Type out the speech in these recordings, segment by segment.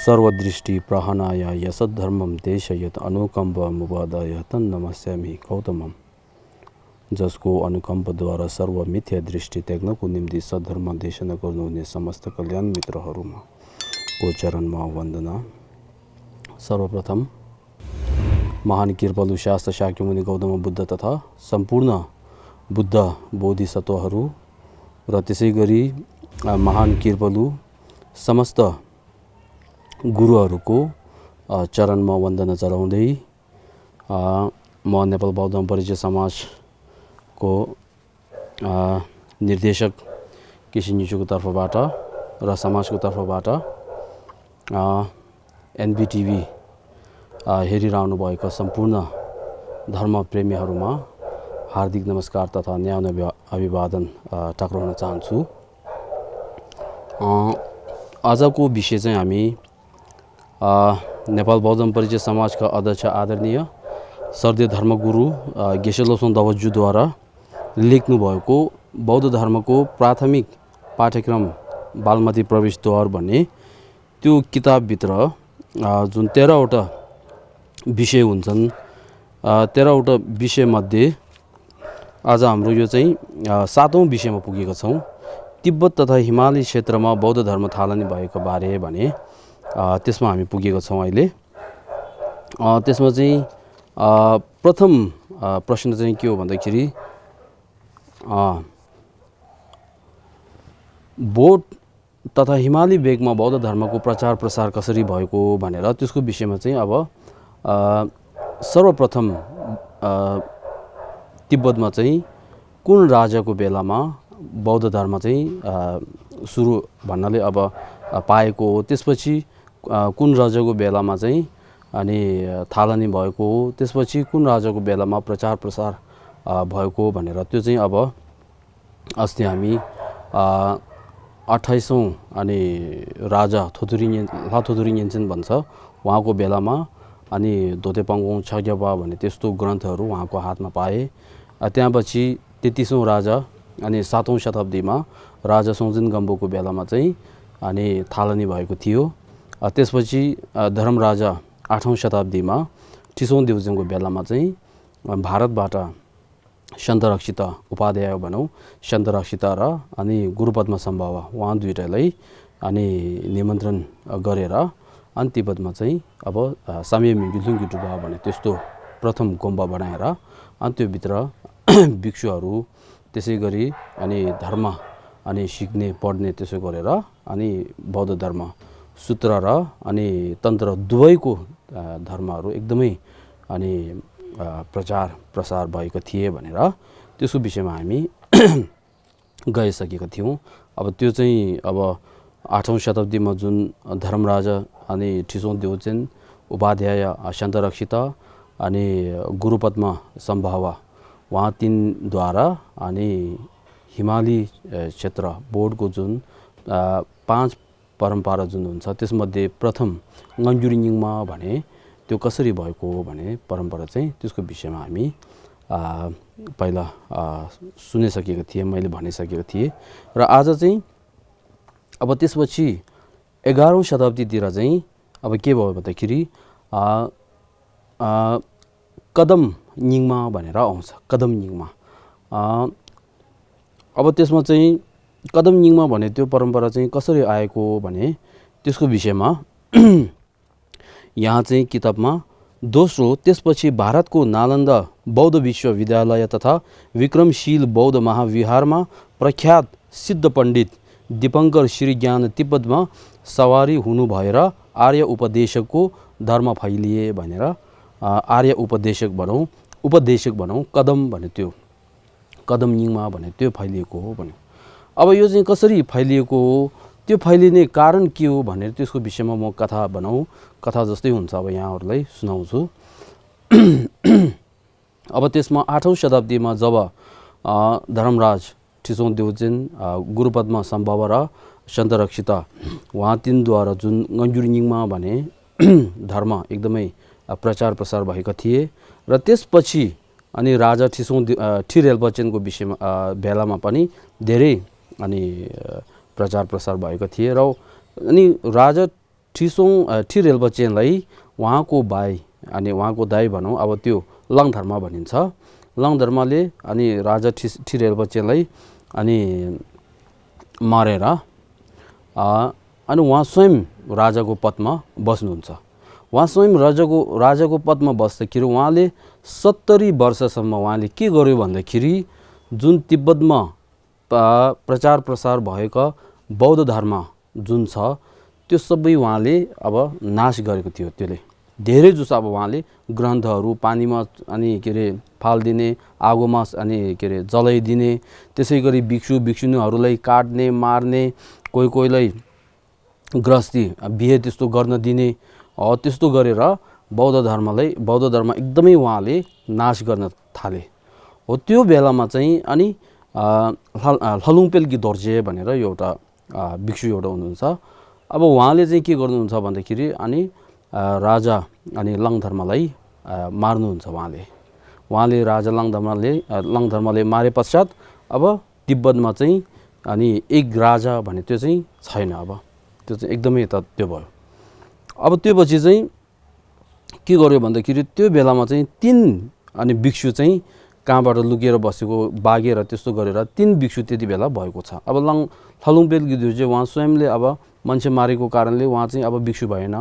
सर्वदृष्टि प्रहनाय यसद्धर्मं देशयत अनुकम्पमुपादाय तन्नमस्यामि गौतमम्। जसको अनुकम्पद्वारा सर्व मिथ्या दृष्टि त्याग्नको निम्ति सद्धर्म देशना गर्नुहुने समस्त कल्याण मित्रहरूमा को चरणमा वन्दना। सर्वप्रथम महान कृपालु शास्त्र शाक्यमुनि गौतम बुद्ध तथा सम्पूर्ण बुद्ध बोधिसत्वहरू र त्यसै गरी महान कृपालु समस्त गुरुहरूको चरणमा वन्दना चढाउँदै म नेपाल बौद्ध परिचय समाजको निर्देशक केसी निचुको तर्फबाट र समाजको तर्फबाट एनबीटीभी हेरिरहनु भएका सम्पूर्ण धर्मप्रेमीहरूमा हार्दिक नमस्कार तथा न्यानो अभिवादन टक्राउन चाहन्छु। आजको विषय चाहिँ हामी नेपाल बौद्ध परिचय समाजका अध्यक्ष आदरणीय सर्दे धर्मगुरु गेशेलोत्सोङ दवज्यूद्वारा लेख्नु भएको बौद्ध धर्मको प्राथमिक पाठ्यक्रम बालमती प्रवेशद्वार भन्ने त्यो किताबभित्र जुन 13वटा विषय हुन्छन्, 13वटा विषयमध्ये आज हाम्रो यो चाहिँ 7औं विषयमा पुगेका छौँ। तिब्बत तथा हिमाली क्षेत्रमा बौद्ध धर्म थालनी भएको बारे भने त्यसमा हामी पुगेका छौँ अहिले। त्यसमा चाहिँ प्रथम प्रश्न चाहिँ के हो भन्दाखेरि बौद्ध तथा हिमाली भेगमा बौद्ध धर्मको प्रचार प्रसार कसरी भएको भनेर त्यसको विषयमा चाहिँ अब सर्वप्रथम तिब्बतमा चाहिँ कुन राजाको बेलामा बौद्ध धर्म चाहिँ सुरु भन्नाले अब पाएको हो, त्यसपछि कुन राजाको बेलामा चाहिँ अनि थालनी भएको हो, त्यसपछि कुन राजाको बेलामा प्रचार प्रसार भएको भनेर त्यो चाहिँ अब अस्ति हामी 28औं अनि राजा लाथोदुरिङ येन्चेन भन्छ उहाँको बेलामा अनि धोतेपाङ्गोङ छग्यापा भन्ने त्यस्तो ग्रन्थहरू उहाँको हातमा पाए। त्यहाँपछि 33औं राजा अनि 7औं शताब्दीमा राजा सोङ्जेन गम्बोको बेलामा चाहिँ अनि थालनी भएको थियो। त्यसपछि धर्मराजा 8औं शताब्दीमा ठिसोङ देउजेङको बेलामा चाहिँ भारतबाट सन्तरक्षित उपाध्याय भनौँ, सन्तरक्षित र अनि गुरुपद्म सम्भव उहाँ दुईटालाई अनि निमन्त्रण गरेर अनि तिब्बतमा चाहिँ अब साम्य मिङ्गुलुङ गिटुबा भन्ने त्यस्तो प्रथम गुम्बा बनाएर अनि त्योभित्र भिक्षुहरू त्यसै गरी अनि धर्म अनि सिक्ने पढ्ने त्यसो गरेर अनि बौद्ध धर्म सूत्र र अनि तन्त्र दुवैको धर्महरू एकदमै अनि प्रचार प्रसार भएको थिए भनेर त्यसको विषयमा हामी गइसकेका थियौँ। अब त्यो चाहिँ अब 8औं शताब्दीमा जुन धर्मराजा अनि ठिसोङ देउचेन उपाध्याय सन्तरक्षित अनि गुरुपद्म सम्भव उहाँ तिनद्वारा अनि हिमाली क्षेत्र बोर्डको जुन 5 परम्परा जुन हुन्छ त्यसमध्ये प्रथम ngangjurinjingma भने त्यो कसरी भएको हो भने परम्परा चाहिँ त्यसको विषयमा हामी पहिला सुनिसकेका थिएँ, मैले भनिसकेको थिएँ। र आज चाहिँ अब त्यसपछि 11औं शताब्दीतिर चाहिँ अब के भयो भन्दाखेरि कदम निङमा भनेर आउँछ। कदम निङमा अब त्यसमा चाहिँ कदम निङमा भने त्यो परम्परा चाहिँ कसरी आएको भने त्यसको विषयमा यहाँ चाहिँ किताबमा दोस्रो त्यसपछि भारतको नालन्दा बौद्ध विश्वविद्यालय तथा विक्रमशील बौद्ध महाविहारमा प्रख्यात सिद्ध पण्डित दीपङ्कर श्रीज्ञान तिब्बतमा सवारी हुनु भएर आर्य उपदेशकको धर्म फैलिए भनेर आर्य उपदेशक भनौँ कदम भने त्यो कदम निङमा भने त्यो फैलिएको हो भन्यो। अब यो चाहिँ कसरी फैलिएको हो, त्यो फैलिने कारण के हो भनेर त्यसको विषयमा म कथा जस्तै हुन्छ अब यहाँहरूलाई सुनाउँछु। अब त्यसमा 8औं शताब्दीमा जब धर्मराज ठिसोङ देउचेन गुरुपद्म सम्भव र सन्तरक्षित उहाँ तिनद्वारा जुन ngangjurinjingma भने धर्म एकदमै प्रचार प्रसार भएका थिए र त्यसपछि अनि राजा ठिरेलबचेनको विषयमा बेलामा पनि धेरै अनि प्रचार प्रसार भएको थिए र अनि राजा ठी रेलवे चेनलाई उहाँको भाइ अनि उहाँको दाइ भनौँ अब त्यो लङधर्म भनिन्छ। लङधर्मले अनि राजा ठी रेलवे चेनलाई अनि मारेर अनि उहाँ स्वयं राजाको पदमा बस्नुहुन्छ। उहाँ स्वयं राजाको पदमा बस्दाखेरि उहाँले 70 वर्षसम्म उहाँले के गर्यो भन्दाखेरि जुन तिब्बतमा प्रचार प्रसार भएका बौद्ध धर्म जुन छ त्यो सबै उहाँले अब नाश गरेको थियो। त्यसले धेरै जसो अब उहाँले ग्रन्थहरू पानीमा अनि के अरे फाल्दिने, आगोमा अनि के अरे जलाइदिने, त्यसै गरी भिक्षु भिक्षुणीहरूलाई काट्ने मार्ने, कोहीलाई गृहस्थी बिहे त्यस्तो गर्न दिने, त्यस्तो गरेर बौद्ध धर्म एकदमै उहाँले नाश गर्न थाले। हो त्यो बेलामा चाहिँ अनि हलुङपेल्की दोर्जे भनेर एउटा भिक्षु एउटा हुनुहुन्छ। अब उहाँले चाहिँ के गर्नुहुन्छ भन्दाखेरि अनि राजा अनि लङधर्मलाई मार्नुहुन्छ। उहाँले राजा लङधर्मले मारे पश्चात अब तिब्बतमा चाहिँ अनि एक राजा भने त्यो चाहिँ छैन। अब त्यो चाहिँ एकदमै त्यो भयो। अब त्यो पछि चाहिँ के गर्यो भन्दाखेरि त्यो बेलामा चाहिँ 3 अनि भिक्षु चाहिँ कहाँबाट लुकेर बसेको बागेर त्यस्तो गरेर 3 भिक्षु त्यति बेला भएको छ। अब हलुङपेल्की दोर्जे उहाँ स्वयंले अब मान्छे मारेको कारणले उहाँ चाहिँ अब भिक्षु भएन।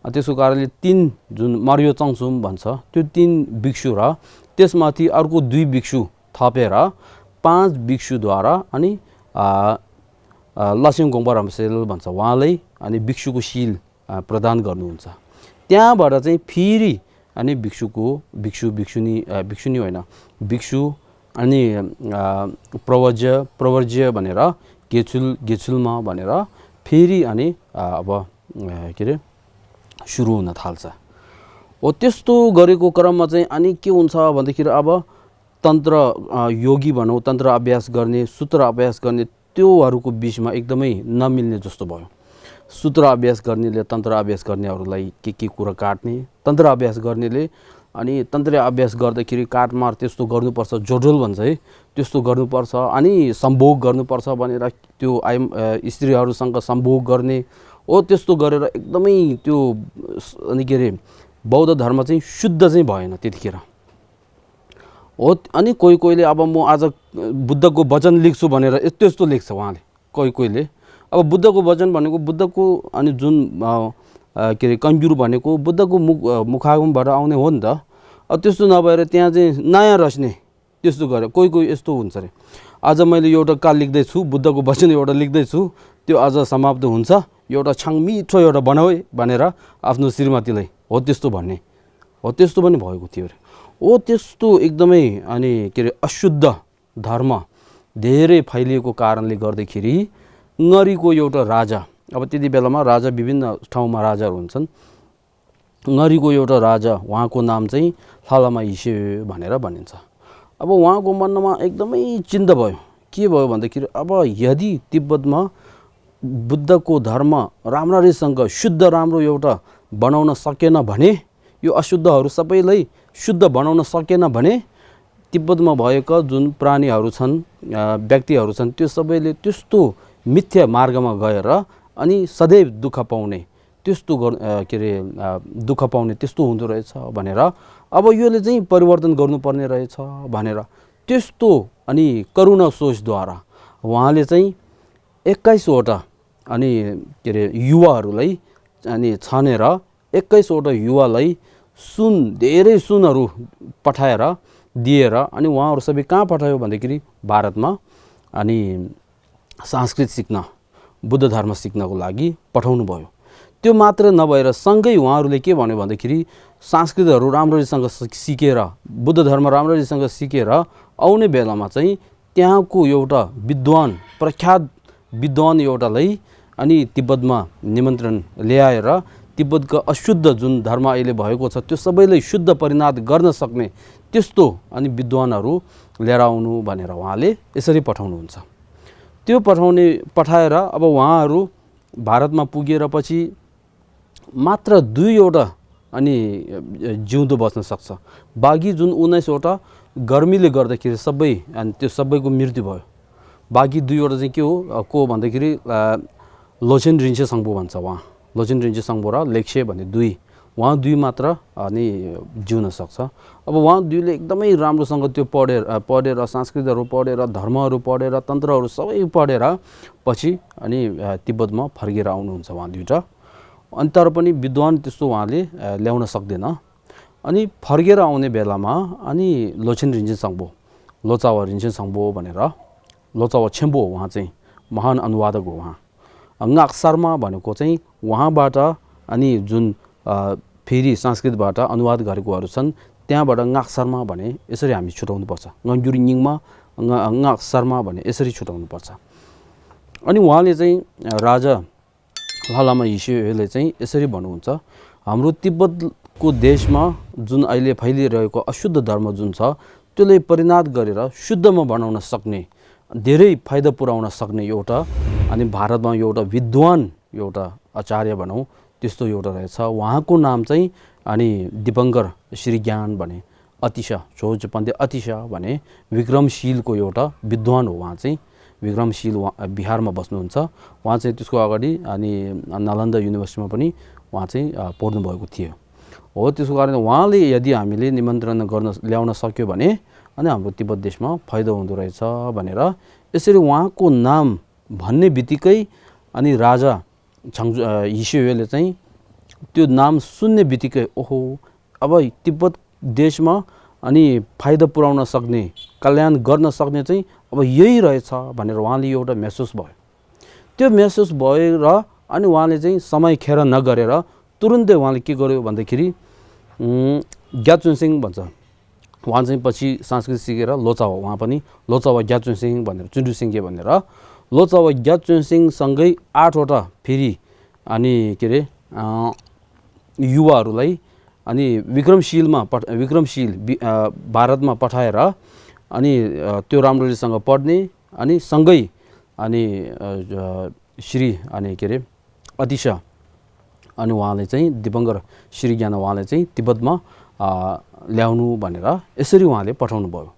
त्यसको कारणले 3 जुन मर्यो चङसुम भन्छ त्यो 3 भिक्षु र त्यसमाथि अर्को 2 भिक्षु थपेर 5 भिक्षुद्वारा अनि लसिङ गोम्पा रामसेल भन्छ उहाँलाई अनि भिक्षुको शिल प्रदान गर्नुहुन्छ। त्यहाँबाट चाहिँ फेरि अनि भिक्षु भिक्षुनी होइन भिक्षु अनि प्रवर्ज्य भनेर गेछुलमा भनेर फेरि अनि अब के अरे सुरु हुन थाल्छ। हो त्यस्तो गरेको क्रममा चाहिँ अनि के हुन्छ भन्दाखेरि अब तन्त्र योगी भनौँ, तन्त्र अभ्यास गर्ने, सूत्र अभ्यास गर्ने त्योहरूको बिचमा एकदमै नमिल्ने जस्तो भयो। सूत्र अभ्यास गर्नेले तन्त्र अभ्यास गर्नेहरूलाई के कुरा काट्ने, तन्त्र अभ्यास गर्नेले अनि तन्त्र अभ्यास गर्दाखेरि काटमार त्यस्तो गर्नुपर्छ, जोडोल भन्छ है त्यस्तो गर्नुपर्छ अनि सम्भोग गर्नुपर्छ भनेर त्यो स्त्रीहरूसँग सम्भोग गर्ने हो। त्यस्तो गरेर एकदमै त्यो अनि के अरे बौद्ध धर्म चाहिँ शुद्ध चाहिँ भएन त्यतिखेर हो। अनि कोहीले अब म आज बुद्धको वचन लेख्छु भनेर यस्तो लेख्छ उहाँले। कोहीले अब बुद्धको वचन भनेको बुद्धको अनि जुन के अरे कम्प्युर भनेको बुद्धको मुखागमबाट आउने हो नि त। अब त्यस्तो नभएर त्यहाँ चाहिँ नयाँ रच्ने त्यस्तो गरेर कोही यस्तो हुन्छ अरे। आज मैले एउटा काल लेख्दैछु, बुद्धको वचन एउटा लेख्दैछु, त्यो आज समाप्त हुन्छ, एउटा छाङ मिठो एउटा बनाऊ है भनेर आफ्नो श्रीमतीलाई हो त्यस्तो भन्ने हो। त्यस्तो पनि भएको थियो अरे। हो त्यस्तो एकदमै अनि के अरे अशुद्ध धर्म धेरै फैलिएको कारणले गर्दाखेरि ngरीको एउटा राजा, अब त्यति बेलामा राजा विभिन्न ठाउँमा राजाहरू हुन्छन्। ngरीको एउटा राजा उहाँको नाम चाहिँ लामा इसे भनेर भनिन्छ। अब उहाँको मनमा एकदमै चिन्ता भयो। के भयो भन्दाखेरि अब यदि तिब्बतमा बुद्धको धर्म राम्ररीसँग शुद्ध राम्रो एउटा बनाउन सकेन भने, यो अशुद्धहरू सबैलाई शुद्ध बनाउन सकेन भने तिब्बतमा भएका जुन प्राणीहरू छन्, व्यक्तिहरू छन्, त्यो सबैले त्यस्तो मिथ्या मार्गमा गएर अनि सदैव दुःख पाउने त्यस्तो के अरे दुःख पाउने त्यस्तो हुँदो रहेछ भनेर अब योले चाहिँ परिवर्तन गर्नुपर्ने रहेछ भनेर त्यस्तो अनि करुणा सोचद्वारा उहाँले चाहिँ 21वटा अनि के अरे युवाहरूलाई अनि छानेर 21वटा युवालाई धेरै सुनहरू पठाएर दिएर अनि उहाँहरू सबै कहाँ पठायो भन्दाखेरि भारतमा अनि संस्कृत सिक्न, बुद्ध धर्म सिक्नको लागि पठाउनु भयो। त्यो मात्र नभएर सँगै उहाँहरूले के भन्यो भन्दाखेरि संस्कृतहरू राम्ररीसँग सिकेर, बुद्ध धर्म राम्ररीसँग सिकेर आउने बेलामा चाहिँ त्यहाँको एउटा विद्वान, प्रख्यात विद्वान एउटालाई अनि तिब्बतमा निमन्त्रण ल्याएर तिब्बतको अशुद्ध जुन धर्म अहिले भएको छ त्यो सबैलाई शुद्ध परिणत गर्न सक्ने त्यस्तो अनि विद्वानहरू लिएर आउनु भनेर उहाँले यसरी पठाउनुहुन्छ। त्यो पठाएर अब उहाँहरू भारतमा पुगेर पछि मात्र 2वटा अनि जिउँदो बस्न सक्छ। बाँकी जुन 19वटा गर्मीले गर्दाखेरि सबै अनि त्यो सबैको मृत्यु भयो। बाँकी 2वटा चाहिँ के हो भन्दाखेरि लोछेन रिन्चे सङ्पो भन्छ उहाँ लोचेन रिन्चे साङ्बो र लेक्से भन्ने दुई, उहाँ दुई मात्र अनि जिउन सक्छ। अब उहाँ दुईले एकदमै राम्रोसँग त्यो पढेर संस्कृतहरू पढेर धर्महरू पढेर तन्त्रहरू सबै पढेर पछि अनि तिब्बतमा फर्केर आउनुहुन्छ उहाँ दुईटा। अनि तर पनि विद्वान त्यस्तो उहाँले ल्याउन सक्दैन। अनि फर्केर आउने बेलामा अनि लोचेन रिन्चे साङ्बो, लोचावा रिन्चे साङ्बो भनेर, लोचावा छेम्बो उहाँ चाहिँ महान अनुवादक हो। उहाँ ङाक शर्मा भनेको चाहिँ उहाँबाट अनि जुन फेरि संस्कृतबाट अनुवाद गरेकोहरू छन् त्यहाँबाट ङाक शर्मा भने यसरी हामी छुटाउनुपर्छ, ङजुरी निङमा ङाक शर्मा भने यसरी छुटाउनुपर्छ। अनि उहाँले चाहिँ राजा लामा यिसेले चाहिँ यसरी भन्नुहुन्छ, हाम्रो तिब्बतको देशमा जुन अहिले फैलिरहेको अशुद्ध धर्म जुन छ त्यसले परिणत गरेर शुद्धमा बनाउन सक्ने, धेरै फाइदा पुर्याउन सक्ने एउटा अनि भारतमा एउटा विद्वान एउटा आचार्य भनौँ त्यस्तो एउटा रहेछ। उहाँको नाम चाहिँ अनि दिपङ्कर श्री ज्ञान भने अतिशा छोज पन्थे अतिशा भने विक्रमशीलको एउटा विद्वान हो। उहाँ चाहिँ विक्रमशील बिहारमा बस्नुहुन्छ। उहाँ चाहिँ त्यसको अगाडि अनि नालन्दा युनिभर्सिटीमा पनि उहाँ चाहिँ पढ्नुभएको थियो हो। त्यसको कारण उहाँले यदि हामीले निमन्त्रण गर्न ल्याउन सक्यो भने अनि हाम्रो तिब्बत देशमा फाइदा हुँदो रहेछ भनेर यसरी उहाँको नाम भन्ने बित्तिकै अनि राजा यिसेले चाहिँ त्यो नाम सुन्ने बित्तिकै ओहो अब तिब्बत देशमा अनि फाइदा पुर्याउन सक्ने, कल्याण गर्न सक्ने चाहिँ अब यही रहेछ भनेर उहाँले एउटा महसुस भयो। त्यो महसुस भएर अनि उहाँले चाहिँ समय खेर नगरेर तुरुन्तै उहाँले के गर्यो भन्दाखेरि ग्याचुनसिङ भन्छ, उहाँ चाहिँ पछि संस्कृत सिकेर लोचावा, उहाँ पनि लोचावा ग्याचुनसिङ भनेर चुन्डुसिङ्गे भनेर लोचावा ग्याचुनसिङसँगै 8वटा फेरि अनि के अरे युवाहरूलाई अनि विक्रमशील भारतमा पठाएर अनि त्यो राम्रोसँग पढ्ने अनि सँगै अनि श्री अनि के अरे अतिशा अनि उहाँले चाहिँ दिपङ्कर श्री ज्ञान उहाँले चाहिँ तिब्बतमा ल्याउनु भनेर यसरी उहाँले पठाउनु भयो,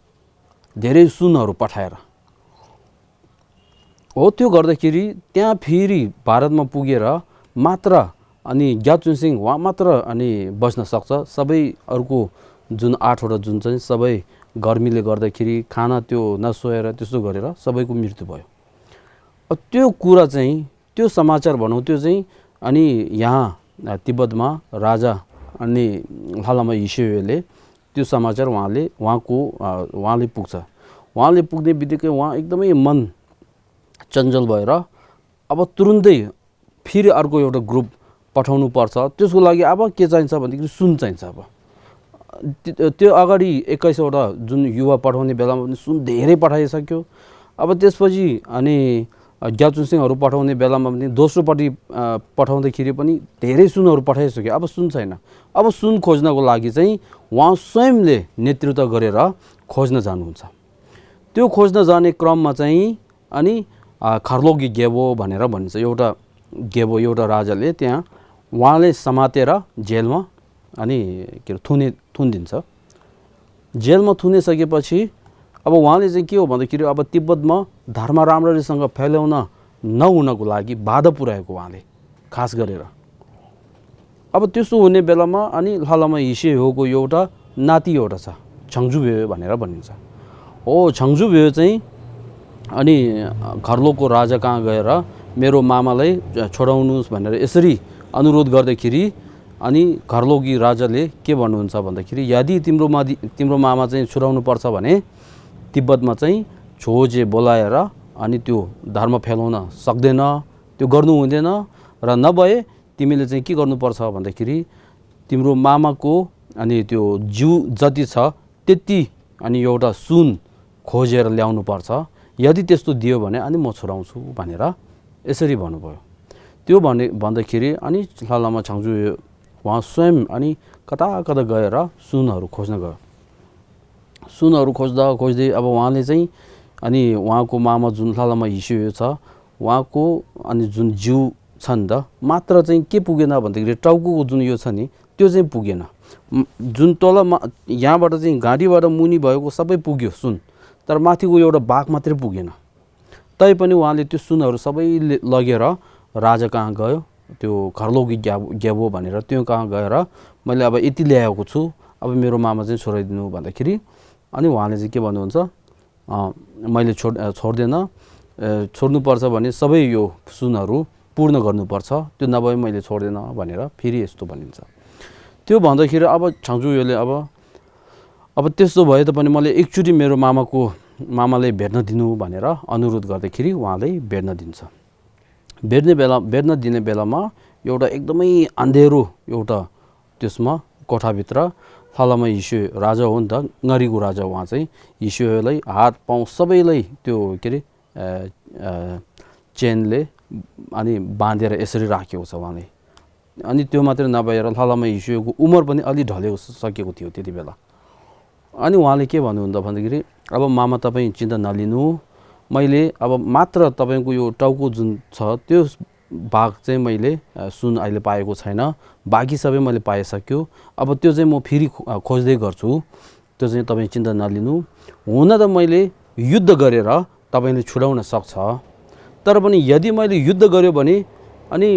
धेरै सुनहरू पठाएर हो। त्यो गर्दाखेरि त्यहाँ फेरि भारतमा पुगेर मात्र अनि ग्याचुनसिङ उहाँ मात्र अनि बस्न सक्छ। सबै अर्को जुन 8वटा जुन चाहिँ सबै गर्मीले गर्दाखेरि खाना त्यो नसोएर त्यस्तो गरेर सबैको मृत्यु भयो। त्यो कुरा चाहिँ त्यो समाचार भनौँ त्यो चाहिँ अनि यहाँ तिब्बतमा राजा अनि लामा यिसेले त्यो समाचार उहाँले पुग्छ। उहाँले पुग्ने बित्तिकै उहाँ एकदमै मन चञ्चल भएर अब तुरुन्तै फेरि अर्को एउटा ग्रुप पठाउनु पर्छ। त्यसको लागि अब के चाहिन्छ भन्दाखेरि सुन चाहिन्छ। अब त्यो अगाडि 21वटा जुन युवा पठाउने बेलामा पनि सुन धेरै पठाइसक्यो। अब त्यसपछि अनि ग्याचुनसिङहरू पठाउने बेलामा पनि दोस्रोपट्टि पठाउँदाखेरि पनि धेरै सुनहरू पठाइसक्यो। अब सुन छैन। अब सुन खोज्नको लागि चाहिँ उहाँ स्वयंले नेतृत्व गरेर खोज्न जानुहुन्छ। त्यो खोज्न जाने क्रममा चाहिँ अनि खर्लोगी गेबो भनेर भनिन्छ, एउटा गेबो एउटा राजाले त्यहाँ उहाँले समातेर जेलमा अनि के अरे थुनिदिन्छ। जेलमा थुनिसकेपछि अब उहाँले चाहिँ के हो भन्दाखेरि अब तिब्बतमा धर्म राम्ररीसँग फैलाउन नहुनको लागि बाधा पुर्याएको उहाँले खास गरेर। अब त्यस्तो हुने बेलामा अनि लामा यिसेको एउटा नाति एउटा छ, छङ्जुभ्यो भनेर भनिन्छ हो। छङ्जुभ्यो चाहिँ अनि खर्लोको राजा कहाँ गएर मेरो मामालाई छोडाउनुहोस् भनेर यसरी अनुरोध गर्दाखेरि अनि खर्लोकी राजाले के भन्नुहुन्छ भन्दाखेरि यदि तिम्रो मामा चाहिँ छुटाउनु पर्छ भने तिब्बतमा चाहिँ छोजे बोलाएर अनि त्यो धर्म फैलाउन सक्दैन, त्यो गर्नु हुँदैन र नभए तिमीले चाहिँ के गर्नुपर्छ भन्दाखेरि तिम्रो मामाको अनि त्यो जिउ जति छ त्यति अनि एउटा सुन खोजेर ल्याउनु पर्छ। यदि त्यस्तो दियो भने अनि म छोडाउँछु भनेर यसरी भन्नुभयो। त्यो भन्दाखेरि अनि लामा छङ्जुभ्यो उहाँ स्वयं अनि कता गएर सुनहरू खोज्न गयो। सुनहरू खोज्दै अब उहाँले चाहिँ अनि उहाँको मामा जुन लामा यिसे छ उहाँको अनि जुन जिउ छ नि त मात्र चाहिँ के पुगेन भन्दाखेरि टाउकोको जुन यो छ नि त्यो चाहिँ पुगेन। जुन तल यहाँबाट चाहिँ घाँटीबाट मुनि भएको सबै पुग्यो सुन, तर माथिको एउटा भाग मात्रै पुगेन। तैपनि उहाँले त्यो सुनहरू सबै लगेर राजा कहाँ गयो त्यो घरलौकी ग्याबो भनेर त्यो कहाँ गएर मैले अब यति ल्याएको छु, अब मेरो मामा चाहिँ छोडाइदिनु भन्दाखेरि अनि उहाँले चाहिँ के भन्नुहुन्छ, मैले छोड्दैन, छोड्नुपर्छ भने सबै यो सुनहरू पूर्ण गर्नुपर्छ, त्यो नभए मैले छोड्दैन भनेर फेरि यस्तो भनिन्छ। त्यो भन्दाखेरि अब छाङजुले अब त्यस्तो भए तापनि मैले एकचोटि मेरो मामाले भेट्न दिनु भनेर अनुरोध गर्दाखेरि उहाँले भेट्न दिन्छ। भेट्न दिने बेलामा एउटा एकदमै अँधेरो एउटा त्यसमा कोठाभित्र थालामा यिसु राजा हो नि त, ngरीको राजा, उहाँ चाहिँ यिसुलाई हात पाउ सबैलाई त्यो के अरे चेनले अनि बाँधेर यसरी राखेको छ उहाँले। अनि त्यो मात्रै नभएर थालामा यिसुको उमेर पनि अलि ढलिसकेको थियो त्यति बेला। अनि उहाँले के भन्नुहुन्छ भन्दाखेरि अब मामा तपाईँ चिन्ता नलिनु, मैले अब मात्र तपाईँको यो टाउको जुन छ त्यो भाग चाहिँ मैले सुन अहिले पाएको छैन, बाँकी सबै मैले पाइसक्यो, अब त्यो चाहिँ म फेरि खोज्दै गर्छु, त्यो चाहिँ तपाईँ चिन्ता नलिनु। हुन त मैले युद्ध गरेर तपाईँले छुडाउन सक्छ, तर पनि यदि मैले युद्ध गर्यो भने अनि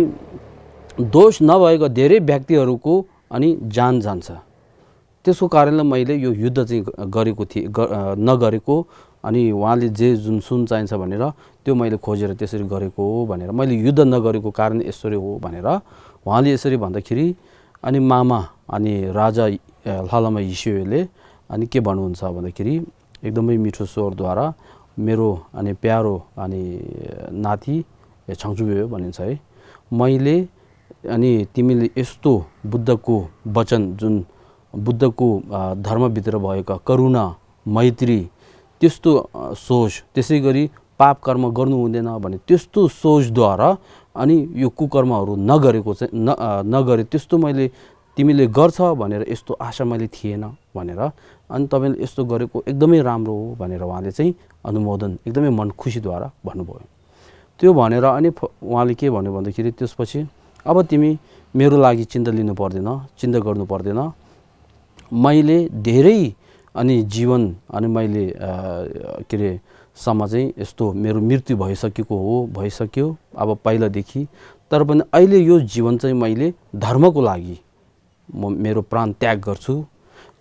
दोष नभएको धेरै व्यक्तिहरूको अनि जान जान्छ, त्यसको कारणले मैले यो युद्ध चाहिँ नगरेको, अनि उहाँले जे जुन सुन चाहिन्छ भनेर त्यो मैले खोजेर त्यसरी गरेको हो भनेर, मैले युद्ध नगरेको कारण यसरी हो भनेर उहाँले यसरी भन्दाखेरि अनि मामा अनि राजा थालामा यिसुले अनि के भन्नुहुन्छ भन्दाखेरि एकदमै मिठो स्वरद्वारा मेरो अनि प्यारो अनि नाति छाङजुबे भनिन्छ है, मैले अनि तिमीले यस्तो बुद्धको वचन जुन बुद्धको धर्मभित्र भएका करुणा मैत्री त्यस्तो सोच, त्यसै गरी पाप कर्म गर्नु हुँदैन भने त्यस्तो सोचद्वारा अनि यो कुकर्महरू नगरे त्यस्तो मैले तिमीले गर्छ भनेर यस्तो आशा मैले थिएन भनेर, अनि तपाईँले यस्तो गरेको एकदमै राम्रो हो भनेर उहाँले चाहिँ अनुमोदन एकदमै मन खुसीद्वारा भन्नुभयो। त्यो भनेर अनि उहाँले के भन्यो भन्दाखेरि त्यसपछि अब तिमी मेरो लागि चिन्ता लिनु पर्दैन, चिन्ता गर्नु पर्दैन, मैले धेरै अनि जीवन अनि मैले के अरे सम्म चाहिँ यस्तो मेरो मृत्यु भइसक्यो अब पहिलादेखि, तर पनि अहिले यो जीवन चाहिँ मैले धर्मको लागि म मेरो प्राण त्याग गर्छु।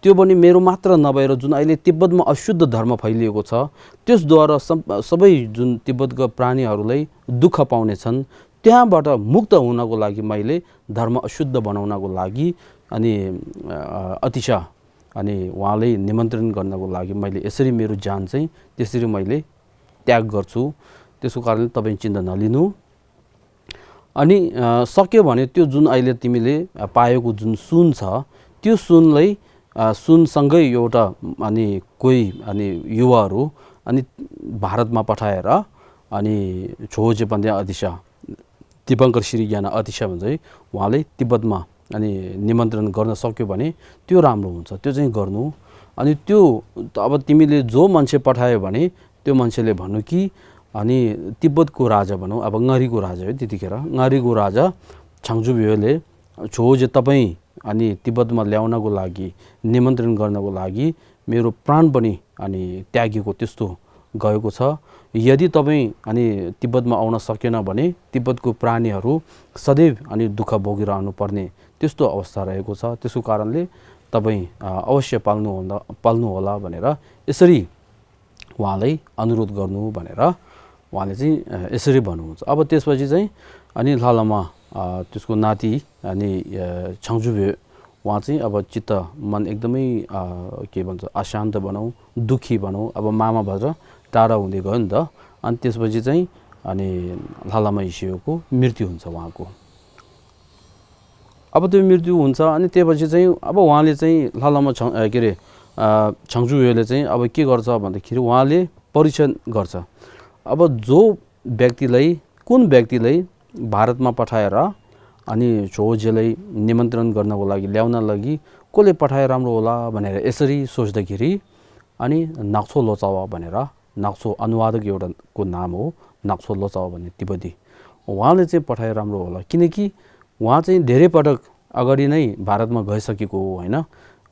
त्यो पनि मेरो मात्र नभएर जुन अहिले तिब्बतमा अशुद्ध धर्म फैलिएको छ त्यसद्वारा सबै जुन तिब्बतका प्राणीहरूलाई दुःख पाउनेछन्, त्यहाँबाट मुक्त हुनको लागि मैले धर्म अशुद्ध बनाउनको लागि अनि अतिशा अनि उहाँले निमन्त्रण गर्नको लागि मैले यसरी मेरो जान चाहिँ त्यसरी मैले त्याग गर्छु, त्यसको कारणले तपाईँ चिन्ता नलिनु। अनि सक्यो भने त्यो जुन अहिले तिमीले पाएको जुन सुन छ त्यो सुनलाई सुनसँगै एउटा अनि कोही अनि युवाहरू अनि भारतमा पठाएर अनि छोजे पन्ध्या अतिशा दिपङ्कर श्री ज्ञान अतिशा भन्छ है, उहाँले तिब्बतमा अनि निमन्त्रण गर्न सक्यो भने त्यो राम्रो हुन्छ, त्यो चाहिँ गर्नु। अनि त्यो अब तिमीले जो मान्छे पठायो भने त्यो मान्छेले भन्नु कि अनि तिब्बतको राजा भनौँ, अब ngरीको राजा हो त्यतिखेर, ngरीको राजा छाङजुबेले छोजे तपाईँ अनि तिब्बतमा ल्याउनको लागि निमन्त्रण गर्नको लागि मेरो प्राण पनि अनि त्यागेको त्यस्तो गएको छ, यदि तपाईँ अनि तिब्बतमा आउन सकेन भने तिब्बतको प्राणीहरू सदैव अनि दुःख भोगिरहनु पर्ने त्यस्तो अवस्था रहेको छ, त्यसको कारणले तपाईँ अवश्य पाल्नु होला भनेर यसरी उहाँलाई अनुरोध गर्नु भनेर उहाँले चाहिँ यसरी भन्नुहुन्छ। अब त्यसपछि चाहिँ अनि लालामा त्यसको नाति अनि छाङजुबे उहाँ चाहिँ अब चित्त मन एकदमै के भन्छ अशान्त भनौँ, दुःखी भनौँ, अब मामा भएर टाढा हुँदै गयो नि त। अनि त्यसपछि चाहिँ अनि लालामा यिसुको मृत्यु हुन्छ उहाँको। अब त्यो मृत्यु हुन्छ अनि त्यसपछि चाहिँ अब उहाँले चाहिँ लालामा के अरे छाङजुबेले चाहिँ अब के गर्छ भन्दाखेरि उहाँले परीक्षण गर्छ, अब जो व्यक्तिलाई कुन व्यक्तिलाई भारतमा पठाएर अनि छोजेलाई निमन्त्रण गर्नको लागि ल्याउन लागि कसले पठाए राम्रो होला भनेर यसरी सोच्दाखेरि अनि नाक्सो लोचावा भनेर, नाक्सो अनुवादक एउटाको नाम हो नाक्सो लोचावा भन्ने तिब्बती, उहाँले चाहिँ पठाए राम्रो होला किनकि उहाँ चाहिँ धेरै पटक अगाडि नै भारतमा गइसकेको हो होइन,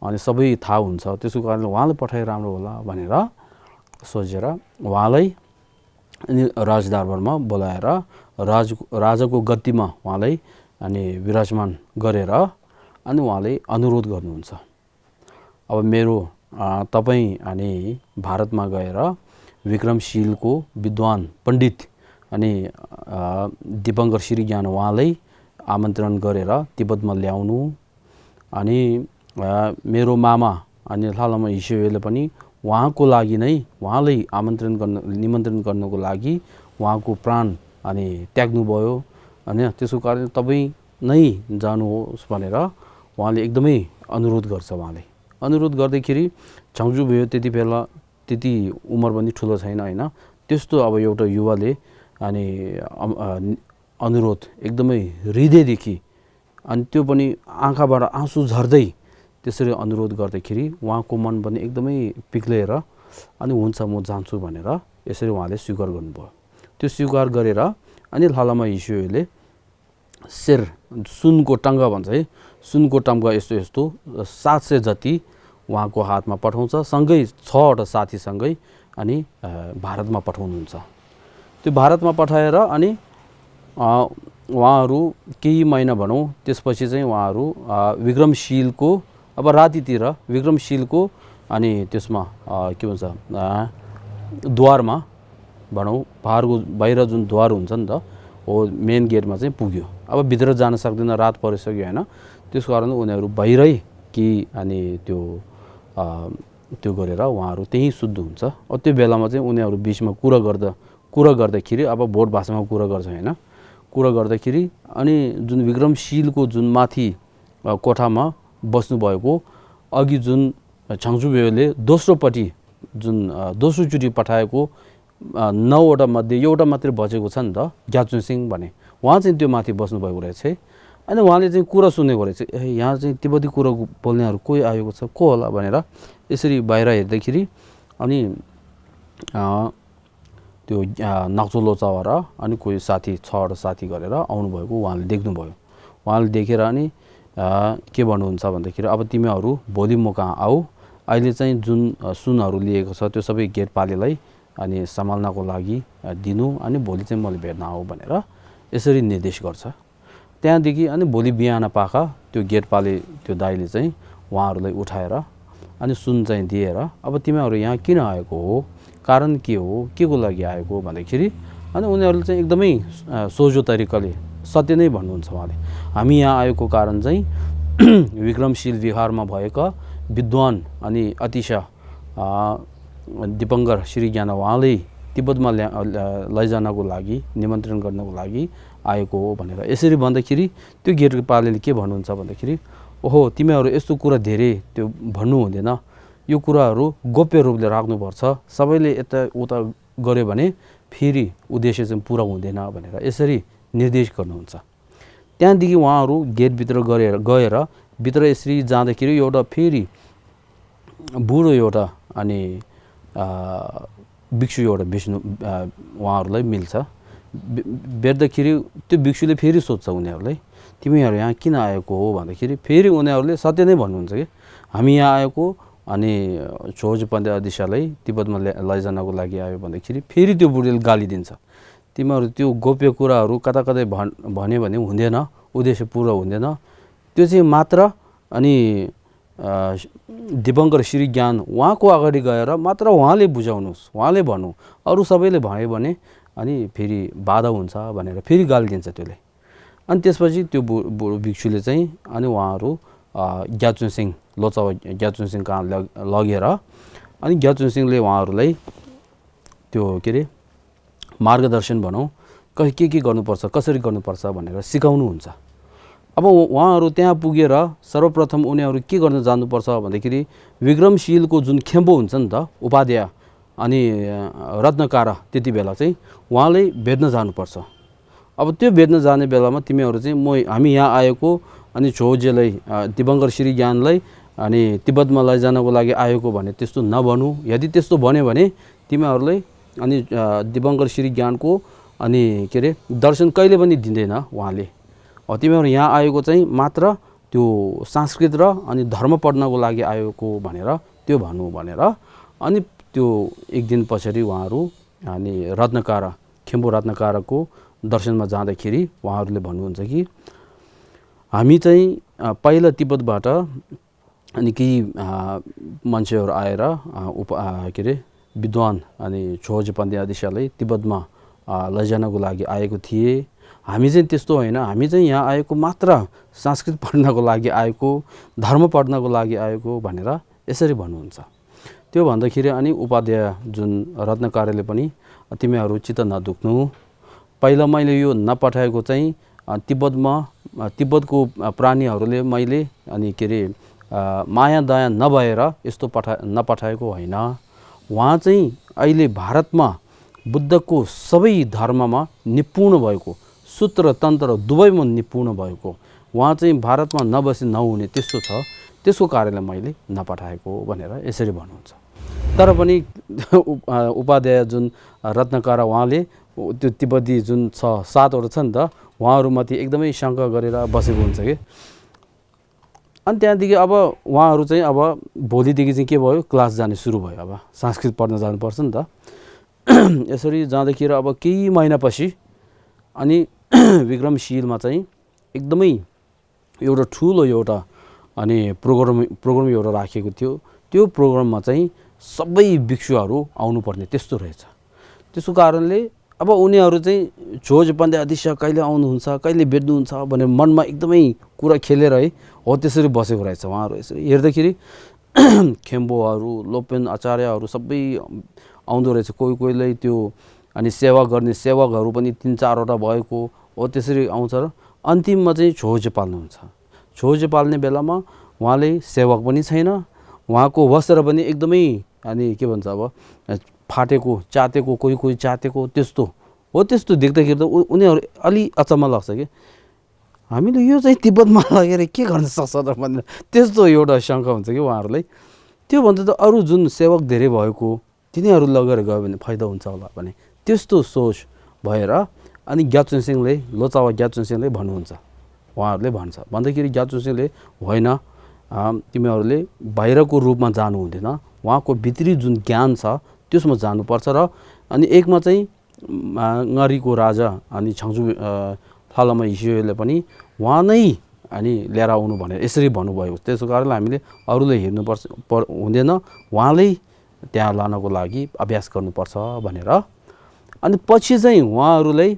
अनि सबै थाहा हुन्छ, त्यसको कारणले उहाँले पठाए राम्रो होला भनेर सोचेर उहाँलाई अनि राजदरबारमा बोलाएर राजाको गद्दीमा उहाँलाई अनि विराजमान गरेर अनि उहाँले अनुरोध गर्नुहुन्छ, अब मेरो तपाईँ अनि भारतमा गएर विक्रमशीलको विद्वान पण्डित अनि दिपङ्कर श्री ज्ञान उहाँलाई आमन्त्रण गरेर तिब्बतमा ल्याउनु, अनि मेरो मामा अनि लालमा हिस्योले पनि उहाँको लागि नै उहाँलाई निमन्त्रण गर्नको लागि उहाँको प्राण अनि त्याग्नुभयो हैन। त्यसको कारण तपाईँ नै जानुहोस् भनेर उहाँले एकदमै अनुरोध गर्छ। उहाँले अनुरोध गर्दाखेरि झङ्झु भयो, त्यति बेला त्यति उमेर पनि ठुलो छैन हैन। त्यस्तो अब एउटा युवाले अनि अनुरोध एकदमै हृदयदेखि अनि त्यो पनि आँखाबाट आँसु झर्दै त्यसरी अनुरोध गर्दाखेरि उहाँको मन पनि एकदमै पिघलेर अनि हुन्छ म जान्छु भनेर यसरी उहाँले स्वीकार गर्नुभयो। त्यो स्वीकार गरेर अनि लालमा हिस्योले शेर सुनको टङ्गा भन्छ है, सुनको टङ्गा यस्तो यस्तो 700 जति उहाँको हातमा पठाउँछ, सँगै 6वटा साथीसँगै अनि भारतमा पठाउनुहुन्छ। त्यो भारतमा पठाएर अनि उहाँहरू केही महिना भनौँ त्यसपछि चाहिँ उहाँहरू विक्रमशीलको अब रातितिर विक्रमशीलको अनि त्यसमा के भन्छ द्वारमा भनौँ बाहिर जुन द्वार हुन्छ नि त हो मेन गेटमा चाहिँ पुग्यो। अब भित्र जान सक्दैन, रात परिसक्यो हैन। त्यसको कारण उनीहरू बाहिरै कि अनि त्यो गरेर उहाँहरू त्यहीँ शुद्ध हुन्छ। अब त्यो बेलामा चाहिँ उनीहरू बिचमा कुरा गर्दाखेरि अब भोट भाषामा कुरा गर्छ हैन। कुरा गर्दाखेरि अनि जुन विक्रमशीलको जुन माथि कोठामा बस्नुभएको अघि जुन झङ्झुबेले दोस्रोपट्टि जुन दोस्रोचोटि पठाएको 9वटा मध्ये एउटा मात्रै बचेको छ नि त ग्याचुन सिंह भने, उहाँ चाहिँ त्यो माथि बस्नुभएको रहेछ। अनि उहाँले चाहिँ कुरा सुनेको रहेछ, यहाँ चाहिँ तिब्बती कुरा बोल्नेहरू कोही आएको छ, को होला भनेर यसरी बाहिर हेर्दाखेरि अनि त्यो नाक्चो लोचावारा अनि कोही साथी 6वटा साथी गरेर आउनुभएको उहाँले देख्नुभयो। उहाँले देखेर अनि के भन्नुहुन्छ भन्दाखेरि अब तिमीहरू भोलि म कहाँ आऊ, अहिले चाहिँ जुन सुनहरू लिएको छ त्यो सबै गेटपालेलाई अनि सम्हाल्नको लागि दिनु, अनि भोलि चाहिँ मैले भेट्न आऊ भनेर यसरी निर्देश गर्छ। त्यहाँदेखि अनि भोलि बिहान पाखा त्यो गेटपाले त्यो दाइले चाहिँ उहाँहरूलाई उठाएर अनि सुन चाहिँ दिएर अब तिमीहरू यहाँ किन आएको हो, कारण के हो, के को लागि आएको भन्दाखेरि अनि उनीहरूले चाहिँ एकदमै सोझो तरिकाले सत्य नै भन्नुहुन्छ। उहाँले हामी यहाँ आएको कारण चाहिँ विक्रमशील विहारमा भएका विद्वान अनि अतिशय दिपङ्कर श्री ज्ञान उहाँले तिब्बतमा लैजानको लागि निमन्त्रण गर्नको लागि आएको हो भनेर यसरी भन्दाखेरि त्यो गेटपालेले के भन्नुहुन्छ भन्दाखेरि ओहो तिमीहरू यस्तो कुरा धेरै त्यो भन्नु हुँदैन, यो कुराहरू गोप्य रूपले राख्नुपर्छ, सबैले यता उता गर्यो भने फेरि उद्देश्य चाहिँ पुरा हुँदैन भनेर यसरी निर्देश गर्नुहुन्छ। त्यहाँदेखि उहाँहरू गेटभित्र गएर भित्र यसरी जाँदाखेरि एउटा फेरि बुढो एउटा अनि भिक्षु एउटा भेट्नु उहाँहरूलाई मिल्छ। भेट्दाखेरि त्यो भिक्षुले फेरि सोध्छ उनीहरूलाई तिमीहरू यहाँ किन आएको हो भन्दाखेरि फेरि उनीहरूले सत्य नै भन्नुहुन्छ कि हामी यहाँ आएको अनि छोजपन्थे अदिशालाई तिब्बतमा लैजानको लागि आयो भन्दाखेरि फेरि त्यो बुढीले गाली दिन्छ, तिमीहरू त्यो गोप्य कुराहरू कता कतै भन्यो भने हुँदैन, उद्देश्य पुरा हुँदैन, त्यो चाहिँ मात्र अनि दिपङ्कर श्री ज्ञान उहाँको अगाडि गएर मात्र उहाँले बुझाउनुहोस्, उहाँले भन्नु, अरू सबैले भयो भने अनि फेरि बाधा हुन्छ भनेर फेरि गाली दिन्छ त्यसले। अनि त्यसपछि त्यो बुढो भिक्षुले चाहिँ अनि उहाँहरू ग्याचुन सिंह लोचावा ग्याचुन सिंह कहाँ लगेर अनि ग्याचुन सिंहले उहाँहरूलाई त्यो के अरे मार्गदर्शन भनौँ के गर्नुपर्छ कसरी गर्नुपर्छ भनेर सिकाउनुहुन्छ। अब उहाँहरू त्यहाँ पुगेर सर्वप्रथम उनीहरू के गर्न जानुपर्छ भन्दाखेरि विक्रमशीलको जुन खेम्बो हुन्छ नि त उपाध्याय अनि रत्नकारा त्यति बेला चाहिँ उहाँले भेट्न जानुपर्छ। अब त्यो भेट्न जाने बेलामा तिमीहरू चाहिँ हामी यहाँ आएको अनि छोजेलाई दिपङ्कर श्री ज्ञानलाई अनि तिब्बतमा लैजानको लागि आएको भने त्यस्तो नभनु, यदि त्यस्तो भन्यो भने तिमीहरूलाई अनि दिपङ्कर श्री ज्ञानको अनि के अरे दर्शन कहिले पनि दिँदैन उहाँले। तिमीहरू यहाँ आएको चाहिँ मात्र त्यो संस्कृत र अनि धर्म पढ्नको लागि आएको भनेर त्यो भन्नु भनेर अनि त्यो एक दिन पछाडि उहाँहरू अनि खेम्बो रत्नकारको दर्शनमा जाँदाखेरि उहाँहरूले भन्नुहुन्छ कि हामी चाहिँ पहिला तिब्बतबाट अनि केही मान्छेहरू आएर के अरे विद्वान अनि छोजे पन्थे आदिशालाई तिब्बतमा लैजानको लागि आएको थिए। हामी चाहिँ त्यस्तो होइन, हामी चाहिँ यहाँ आएको मात्र संस्कृत पढ्नको लागि आएको, धर्म पढ्नको लागि आएको भनेर यसरी भन्नुहुन्छ। त्यो भन्दाखेरि अनि उपाध्याय जुन रत्नकारले पनि तिमीहरू चित्त नदुख्नु, पहिला मैले यो नपठाएको चाहिँ तिब्बतको प्राणीहरूले मैले अनि के अरे माया दया नभएर यस्तो नपठाएको होइन। उहाँ चाहिँ अहिले भारतमा बुद्धको सबै धर्ममा निपुण भएको, सूत्र तन्त्र दुवैमा निपुण भएको, उहाँ चाहिँ भारतमा नबसी नहुने त्यस्तो छ, त्यसको कारणले मैले नपठाएको भनेर यसरी भन्नुहुन्छ। तर पनि उपाध्याय जुन रत्नकार उहाँले त्यो तिब्बती जुन 7वटा छ नि त, उहाँहरूमाथि एकदमै शङ्का गरेर बसेको हुन्छ कि। अनि त्यहाँदेखि अब उहाँहरू चाहिँ अब भोलिदेखि चाहिँ के भयो, क्लास जाने सुरु भयो। अब संस्कृत पढ्न जानुपर्छ नि त। यसरी जाँदाखेरि अब केही महिनापछि अनि विक्रमशीलमा चाहिँ एकदमै एउटा ठुलो एउटा अनि प्रोग्राम एउटा राखेको थियो। त्यो प्रोग्राममा चाहिँ सबै भिक्षुहरू आउनुपर्ने त्यस्तो रहेछ। त्यसको कारणले अब उनीहरू चाहिँ छोज पन्थे आदिशा कहिले आउनुहुन्छ, कहिले भेट्नुहुन्छ भनेर मनमा एकदमै कुरा खेलेर है हो त्यसरी बसेको रहेछ। उहाँहरू यसरी हेर्दाखेरि खेम्बोहरू, लोपेन आचार्यहरू सबै आउँदो रहेछ। कोहीले त्यो अनि सेवा गर्ने सेवकहरू पनि 3-4वटा भएको हो त्यसरी आउँछ। र अन्तिममा चाहिँ छोजे पाल्नुहुन्छ। छोजे पाल्ने बेलामा उहाँले सेवक पनि छैन, उहाँको वस्त्र पनि एकदमै अनि के भन्छ अब फाटेको चातेको, कोही चातेको त्यस्तो हो। त्यस्तो देख्दाखेरि त उनीहरू अलि अचम्म लाग्छ कि हामीले यो चाहिँ तिब्बतमा लगेर के गर्न सक्छ त भनेर त्यस्तो एउटा शङ्का हुन्छ कि उहाँहरूलाई। त्योभन्दा त अरू जुन सेवक धेरै भएको तिनीहरू लगेर गयो भने फाइदा हुन्छ होला भने त्यस्तो सोच भएर अनि ग्यात्सुन सिंहले, लोचावा ग्यात्सुन सिंहले भन्नुहुन्छ। उहाँहरूले भन्दाखेरि ग्यात्सुन सिंहले होइन, तिमीहरूले बाहिरको रूपमा जानु हुँदैन, उहाँको भित्री जुन ज्ञान छ त्यसमा जानुपर्छ। र अनि एकमा चाहिँ ngरीको राजा अनि छाङजु थालामा हिस्योले पनि उहाँ नै अनि लिएर आउनु भनेर यसरी भन्नुभयो। त्यसको कारणले हामीले अरूले हेर्नुपर्छ हुँदैन, उहाँले त्यहाँ लानको लागि अभ्यास गर्नुपर्छ भनेर। अनि पछि चाहिँ उहाँहरूलाई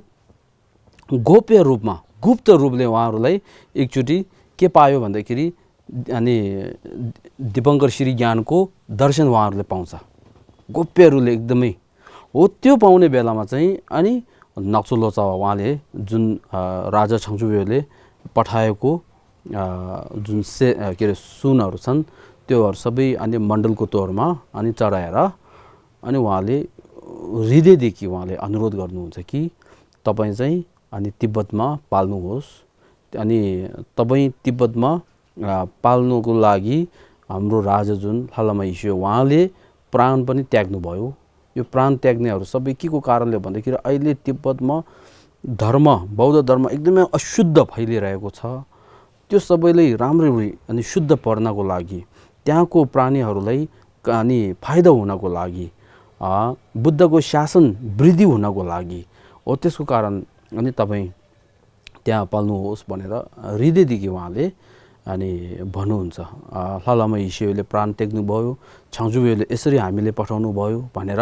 गोप्य रूपमा, गुप्त रूपले उहाँहरूलाई एकचोटि के पायो भन्दाखेरि अनि दीपङ्कर श्री ज्ञानको दर्शन उहाँहरूले पाउँछ गोप्य रूपले एकदमै हो। त्यो पाउने बेलामा चाहिँ अनि नक्सु लोचावा उहाँले जुन राजा छाङजुवेले पठाएको जुन के अरे सुनहरू छन् त्योहरू सबै अनि मण्डलको तौरमा अनि चढाएर अनि उहाँले हृदयदेखि उहाँले अनुरोध गर्नुहुन्छ कि तपाईँ चाहिँ अनि तिब्बतमा पाल्नुहोस्। अनि तपाईँ तिब्बतमा पाल्नुको लागि हाम्रो राजा जुन थालामा हिस्यो उहाँले प्राण पनि त्याग्नुभयो। यो प्राण त्याग्नेहरू सबै के को कारणले भन्दाखेरि अहिले तिब्बतमा धर्म, बौद्ध धर्म एकदमै अशुद्ध फैलिरहेको छ। त्यो सबैले राम्ररी अनि शुद्ध पर्नको लागि, त्यहाँको प्राणीहरूलाई अनि फाइदा हुनको लागि, बुद्धको शासन वृद्धि हुनको लागि हो। त्यसको कारण अनि तपाईँ त्यहाँ पाल्नुहोस् भनेर हृदयदेखि उहाँले अनि भन्नुहुन्छ। लामा हिस्योले प्राण त्याग्नुभयो, छाङजुवेले यसरी हामीले पठाउनु भयो भनेर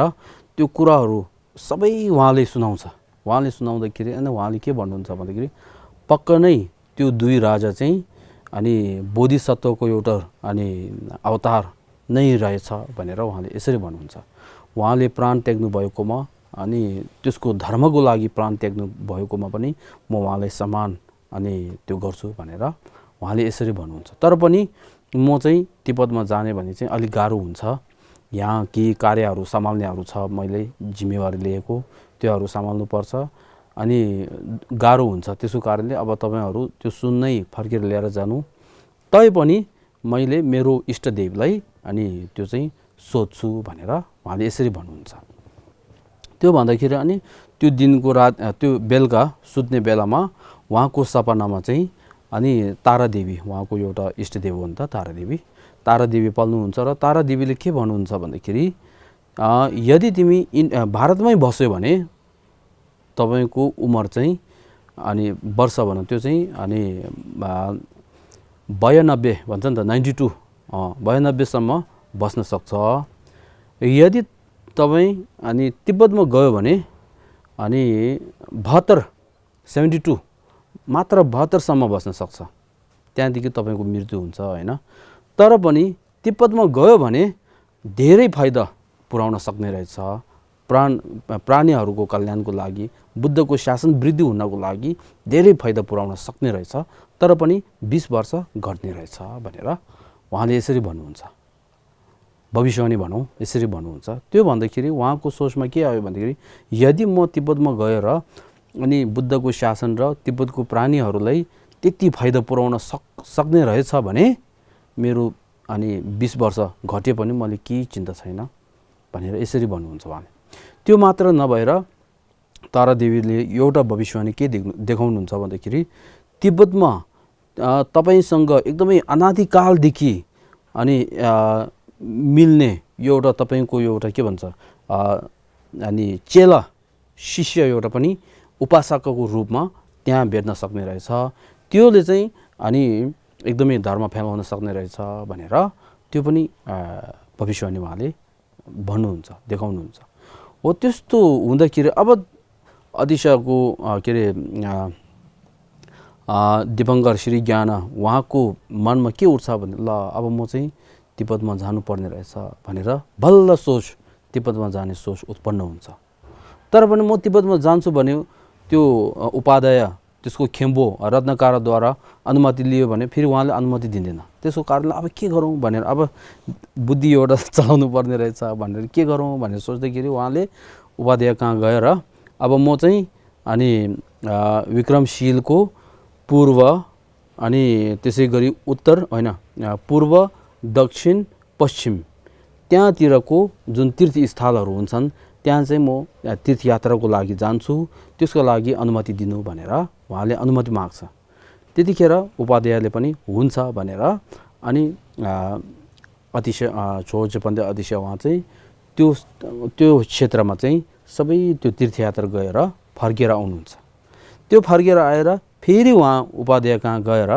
त्यो कुराहरू सबै उहाँले सुनाउँछ। उहाँले सुनाउँदाखेरि अनि उहाँले के भन्नुहुन्छ भन्दाखेरि पक्का नै त्यो दुई राजा चाहिँ अनि बोधिसत्वको एउटा अनि अवतार नै रहेछ भनेर उहाँले यसरी भन्नुहुन्छ। उहाँले प्राण त्याग्नु भएकोमा अनि त्यसको धर्मको लागि प्राण त्याग्नु भएकोमा पनि म उहाँलाई सम्मान अनि त्यो गर्छु भनेर उहाँले यसरी भन्नुहुन्छ। तर पनि म चाहिँ तिब्बतमा जाने भने चाहिँ अलिक गाह्रो हुन्छ, यहाँ केही कार्यहरू सम्हाल्नेहरू छ, मैले जिम्मेवारी लिएको त्योहरू सम्हाल्नु पर्छ अनि गाह्रो हुन्छ। त्यसको कारणले अब तपाईहरू त्यो सुन्नै फर्केर ल्याएर जानु, तैपनि मैले मेरो इष्टदेवलाई अनि त्यो चाहिँ सोध्छु भनेर उहाँले यसरी भन्नुहुन्छ। त्यो भन्दाखेरि अनि त्यो दिनको रात त्यो बेलुका सुत्ने बेलामा उहाँको सपनामा चाहिँ अनि तारादेवी, उहाँको एउटा इष्टदेव हो नि त तारादेवी पाल्नुहुन्छ। र तारादेवीले के भन्नुहुन्छ भन्दाखेरि यदि तिमी भारतमै बस्यो भने तपाईको उमेर चाहिँ अनि वर्ष भनौँ त्यो चाहिँ अनि 92 भन्छ नि त 92 92सम्म बस्न सक्छ। यदि तपाईँ अनि तिब्बतमा गयो भने अनि 72 मात्र 72सम्म बस्न सक्छ, त्यहाँदेखि तपाईँको मृत्यु हुन्छ होइन। तर पनि तिब्बतमा गयो भने धेरै फाइदा पुर्याउन सक्ने रहेछ, प्राणीहरूको कल्याणको लागि, बुद्धको शासन वृद्धि हुनको लागि धेरै फाइदा पुर्याउन सक्ने रहेछ, तर पनि 20 वर्ष घट्ने रहेछ भनेर उहाँले यसरी भन्नुहुन्छ। भविष्यवाणी भनौँ यसरी भन्नुहुन्छ। त्यो भन्दाखेरि उहाँको सोचमा के आयो भन्दाखेरि यदि म तिब्बतमा गएर अनि बुद्धको शासन र तिब्बतको प्राणीहरूलाई त्यति फाइदा पुर्याउन सक्ने रहेछ भने मेरो अनि 20 वर्ष घटे पनि मैले केही चिन्ता छैन भनेर यसरी भन्नुहुन्छ उहाँले। त्यो मात्र नभएर तारादेवीले एउटा भविष्यवाणी के देखाउनुहुन्छ भन्दाखेरि तिब्बतमा तपाईसँग एकदमै अनादिकालदेखि अनि मिल्ने एउटा तपाईको एउटा के भन्छ अनि चेला शिष्य एउटा पनि उपासकको रूपमा त्यहाँ भेट्न सक्ने रहेछ। त्योले चाहिँ अनि एकदमै धर्म फैलाउन सक्ने रहेछ भनेर त्यो पनि भविष्यवाणी उहाँले भन्नुहुन्छ, देखाउनुहुन्छ। हो त्यस्तो हुँदाखेरि अब अदिशाको के अरे दिपङ्कर श्री ज्ञान उहाँको मनमा के उठ्छ भने ल अब म चाहिँ तिब्बतमा जानुपर्ने रहेछ भनेर बल्ल सोच तिब्बतमा जाने सोच उत्पन्न हुन्छ। तर पनि म तिब्बतमा जान्छु भने त्यो उपाध्याय त्यसको खेम्बो रत्नकारद्वारा अनुमति लियो भने फेरि उहाँले अनुमति दिँदैन। त्यसको कारणले अब के गरौँ भनेर अब बुद्धि एउटा चलाउनु पर्ने रहेछ भनेर के गरौँ भनेर सोच्दाखेरि उहाँले उपाध्याय कहाँ गएर अब म चाहिँ अनि विक्रमशीलको पूर्व अनि त्यसै गरी उत्तर होइन पूर्व दक्षिण पश्चिम त्यहाँतिरको जुन तीर्थस्थलहरू हुन्छन् त्यहाँ चाहिँ म तीर्थयात्राको लागि जान्छु, त्यसको लागि अनुमति दिनु भनेर उहाँले अनुमति माग्छ। त्यतिखेर उपाध्यायले पनि हुन्छ भनेर अनि अतिशय छोजे पण्डित अतिशय उहाँ चाहिँ त्यो क्षेत्रमा चाहिँ सबै त्यो तीर्थयात्रा गएर फर्केर आउनुहुन्छ। त्यो फर्केर आएर फेरि उहाँ उपाध्याय कहाँ गएर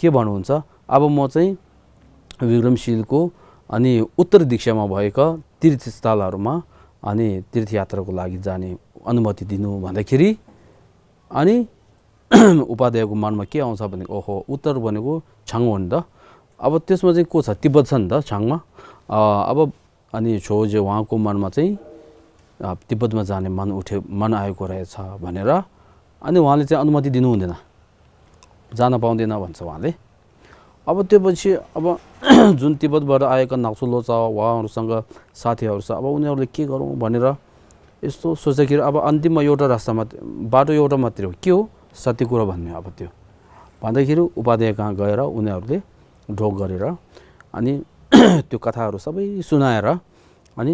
के भन्नुहुन्छ अब म चाहिँ विक्रमशीलको अनि उत्तर दिशामा भएका तीर्थस्थलहरूमा अनि तीर्थयात्राको लागि जाने अनुमति दिनु भन्दाखेरि अनि उपाध्यायको मनमा के आउँछ भने ओहो उत्तर भनेको छाङ हो नि त, अब त्यसमा चाहिँ को छ तिब्बत छ नि त छाङमा। अब अनि छोजे उहाँको मनमा चाहिँ तिब्बतमा जाने मन आएको रहेछ भनेर अनि उहाँले चाहिँ अनुमति दिनु हुँदैन, जान पाउँदैन भन्छ उहाँले। अब त्यो पछि अब जुन तिब्बतबाट आएका नाक्सु लोचा उहाँहरूसँग साथीहरू छ, अब उनीहरूले के गरौँ भनेर यस्तो सोच्दाखेरि अब अन्तिममा एउटा रास्तामा बाटो एउटा मात्रै हो, के हो सत्य कुरा भन्ने। अब त्यो भन्दाखेरि उपाध्याय कहाँ गएर उनीहरूले ढोक गरेर अनि त्यो कथाहरू सबै सुनाएर अनि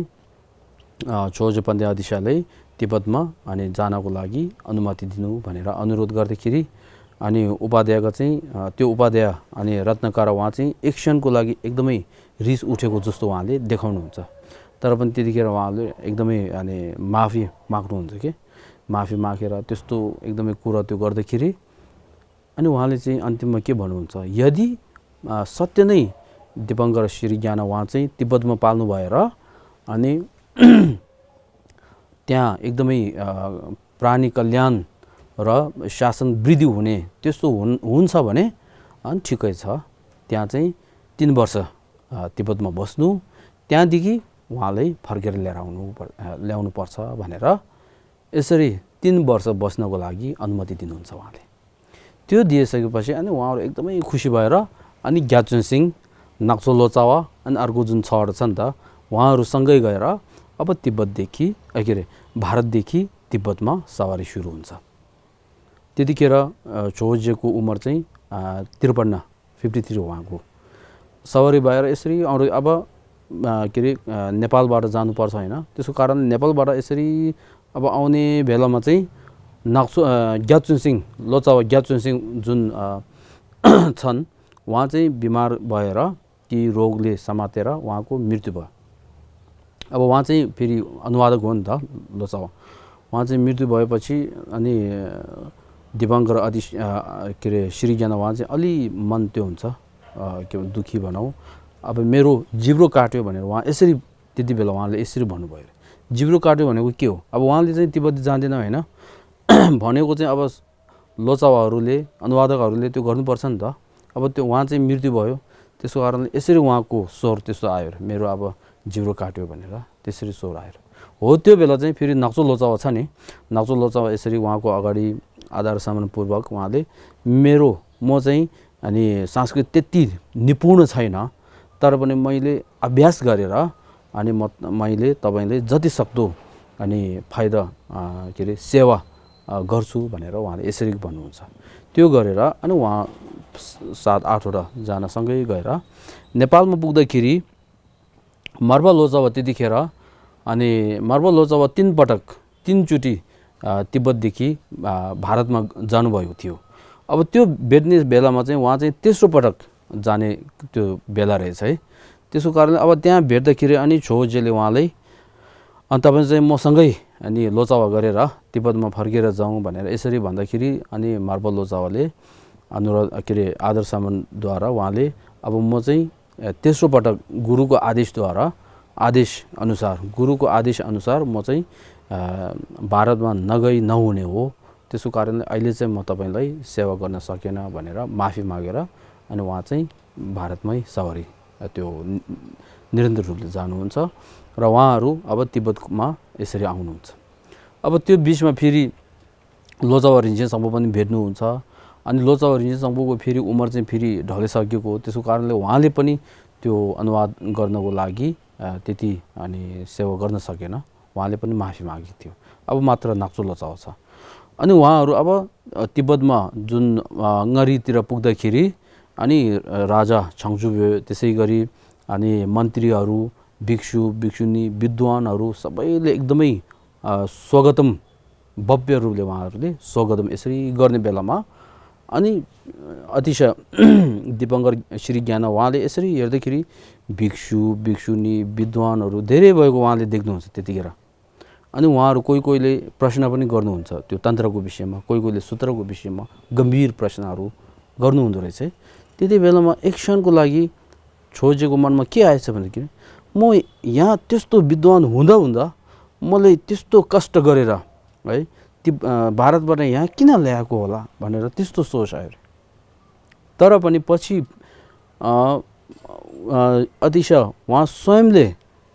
छोजे पण्डित अदिशाले तिब्बतमा अनि जानको लागि अनुमति दिनु भनेर अनुरोध गर्दाखेरि अनि उपाध्यायका चाहिँ त्यो उपाध्याय अनि रत्नकार उहाँ चाहिँ एक्सनको लागि एकदमै रिस उठेको जस्तो उहाँले देखाउनुहुन्छ। तर पनि त्यतिखेर उहाँले एकदमै अनि माफी माग्नुहुन्छ कि माफी मागेर त्यस्तो एकदमै कुरा त्यो गर्दाखेरि अनि उहाँले चाहिँ अन्तिममा के भन्नुहुन्छ यदि सत्य नै दिपङ्कर श्री ज्ञान उहाँ चाहिँ तिब्बतमा पाल्नु भएर अनि त्यहाँ एकदमै प्राणी कल्याण र शासन वृद्धि हुने त्यस्तो हुन्छ भने अनि ठिकै छ, त्यहाँ चाहिँ 3 वर्ष तिब्बतमा बस्नु, त्यहाँदेखि उहाँलाई फर्केर ल्याउनु पर्छ भनेर यसरी 3 वर्ष बस्नको लागि अनुमति दिनुहुन्छ उहाँले। त्यो दिइसकेपछि अनि उहाँहरू एकदमै खुसी भएर अनि ग्यात्सुन सिंह नाक्सो लोचावा अनि अर्को जुन छवटा छ नि त उहाँहरूसँगै गएर अब तिब्बतदेखि के अरे भारतदेखि तिब्बतमा सवारी सुरु हुन्छ। त्यतिखेर छोजेको उमेर चाहिँ 53 उहाँको सवारी भएर यसरी अब के अरे नेपालबाट जानुपर्छ होइन, त्यसको कारण नेपालबाट यसरी अब आउने बेलामा चाहिँ ग्यात्सुन सिंह लोचावा ग्यात्सुन सिंह जुन छन् उहाँ चाहिँ बिमार भएर ती रोगले समातेर उहाँको मृत्यु भयो। अब उहाँ चाहिँ फेरि अनुवादक हो नि त लोचावा, उहाँ चाहिँ मृत्यु भएपछि अनि दिपाङ्कर के अरे श्री ज्ञान उहाँ चाहिँ अलि मन त्यो हुन्छ के भन्छ दुखी भनौँ। अब मेरो जिब्रो काट्यो भनेर उहाँ यसरी त्यति बेला उहाँले यसरी भन्नुभयो अरे। जिब्रो काट्यो भनेको के हो? अब उहाँले चाहिँ तिब्बती जान्दैन होइन भनेको चाहिँ अब लोचावाहरूले अनुवादकहरूले त्यो गर्नुपर्छ नि त। अब त्यो उहाँ चाहिँ मृत्यु भयो, त्यसको कारणले यसरी उहाँको स्वर त्यस्तो आयो अरे, मेरो अब जिब्रो काट्यो भनेर त्यसरी स्वर आयो। हो त्यो बेला चाहिँ फेरि नाक्चो लोचावा छ नि, नाक्चो लोचावा यसरी उहाँको अगाडि आधार सम्मानपूर्वक उहाँले म चाहिँ अनि संस्कृत त्यति निपुण छैन, तर पनि मैले अभ्यास गरेर अनि मैले तपाईँले जति सक्दो अनि फाइदा के अरे सेवा गर्छु भनेर उहाँले यसरी भन्नुहुन्छ। त्यो गरेर अनि उहाँ 7-8वटा जनासँगै गएर नेपालमा पुग्दाखेरि मर्बा लोचावा त्यतिखेर अनि मर्बा लोचावा 3 चोटि तिब्बतदेखि भारतमा जानुभएको थियो। अब त्यो भेट्ने बेलामा चाहिँ उहाँ चाहिँ तेस्रो पटक जाने त्यो बेला रहेछ है। त्यसको कारणले अब त्यहाँ भेट्दाखेरि अनि छोजेले उहाँलाई अनि तपाईँ चाहिँ मसँगै अनि लोचावा गरेर तिब्बतमा फर्केर जाउँ भनेर यसरी भन्दाखेरि अनि मर्बा लोचावाले अनुरोध के अरे आदर सम्मानद्वारा उहाँले अब म चाहिँ तेस्रो पटक गुरुको आदेश अनुसार म चाहिँ भारतमा नहुने हो, त्यसको कारणले अहिले चाहिँ म तपाईँलाई सेवा गर्न सकेन भनेर माफी मागेर अनि उहाँ चाहिँ भारतमै सवारी त्यो निरन्तर रूपले जानुहुन्छ र उहाँहरू अब तिब्बतमा यसरी आउनुहुन्छ। अब त्यो बिचमा फेरि लोचावा रिन्चेनसँग पनि भेट्नुहुन्छ अनि लोचावा रिन्चेनसँगको फेरि उमेर चाहिँ फेरि ढलिसकेको, त्यसको कारणले उहाँले पनि त्यो अनुवाद गर्नको लागि त्यति अनि सेवा गर्न सकेन, उहाँले पनि माफी मागेको थियो। अब मात्र नाक्चो लोचावा छ। अनि उहाँहरू अब तिब्बतमा जुन ङरीतिर पुग्दाखेरि अनि राजा छाङचुबे त्यसै गरी अनि मन्त्रीहरू भिक्षु भिक्षुनी विद्वानहरू सबैले एकदमै स्वागतम भव्य रूपले उहाँहरूले स्वागतम यसरी गर्ने बेलामा अनि अतिशय दिपाङ्कर श्री ज्ञान उहाँले यसरी हेर्दाखेरि भिक्षु भिक्षुनी विद्वानहरू धेरै भएको उहाँले देख्नुहुन्छ त्यतिखेर। अनि उहाँहरू कोहीले प्रश्न पनि गर्नुहुन्छ त्यो तन्त्रको विषयमा, कोहीले सूत्रको विषयमा गम्भीर प्रश्नहरू गर्नुहुँदो रहेछ। त्यति बेलामा एक क्षणको लागि छोजेको मनमा के आएछ भनेदेखि म यहाँ त्यस्तो विद्वान हुँदा मलाई त्यस्तो कष्ट गरेर है भारतबाट यहाँ किन ल्याएको होला भनेर त्यस्तो सोच आयो। तर पनि पछि अतिशय उहाँ स्वयंले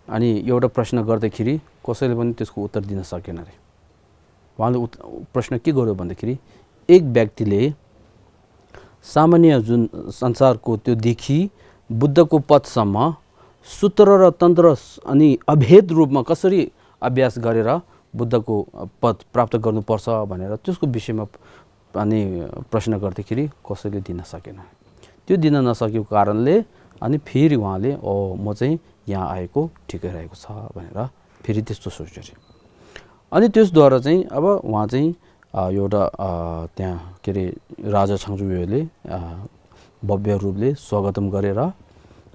अनि एउटा प्रश्न गर्दाखेरि कसैले पनि त्यसको उत्तर दिन सकेन अरे। उहाँले प्रश्न के गर्यो भन्दाखेरि एक व्यक्तिले सामान्य जुन संसारको त्यो देखि बुद्धको पथसम्म सूत्र र तन्त्र अनि अभेद रूपमा कसरी अभ्यास गरेर बुद्धको पद प्राप्त गर्नुपर्छ भनेर त्यसको विषयमा अनि प्रश्न गर्दाखेरि कसैले दिन सकेन। त्यो दिन नसकेको कारणले अनि फेरि उहाँले म चाहिँ यहाँ आएको ठिकै रहेको छ भनेर फेरि त्यस्तो सोच्यो अरे। अनि त्यसद्वारा चाहिँ अब उहाँ चाहिँ एउटा त्यहाँ के अरे राजा छाङचुबेले भव्य रूपले स्वागतम गरेर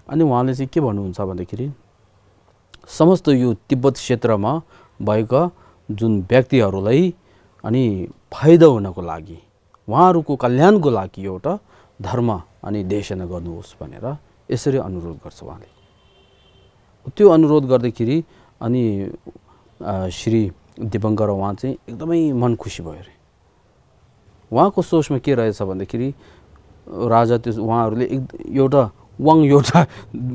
अनि उहाँले चाहिँ के भन्नुहुन्छ भन्दाखेरि समस्त यो तिब्बत क्षेत्रमा भएका जुन व्यक्तिहरूलाई अनि फाइदा हुनको लागि उहाँहरूको कल्याणको लागि एउटा धर्म अनि देशना गर्नुहोस् भनेर यसरी अनुरोध गर्छ उहाँले। त्यो अनुरोध गर्दाखेरि अनि श्री दिपाङ्कर उहाँ चाहिँ एकदमै मन खुसी भयो अरे। उहाँको सोचमा के रहेछ भन्दाखेरि राजा उहाँहरूले एउटा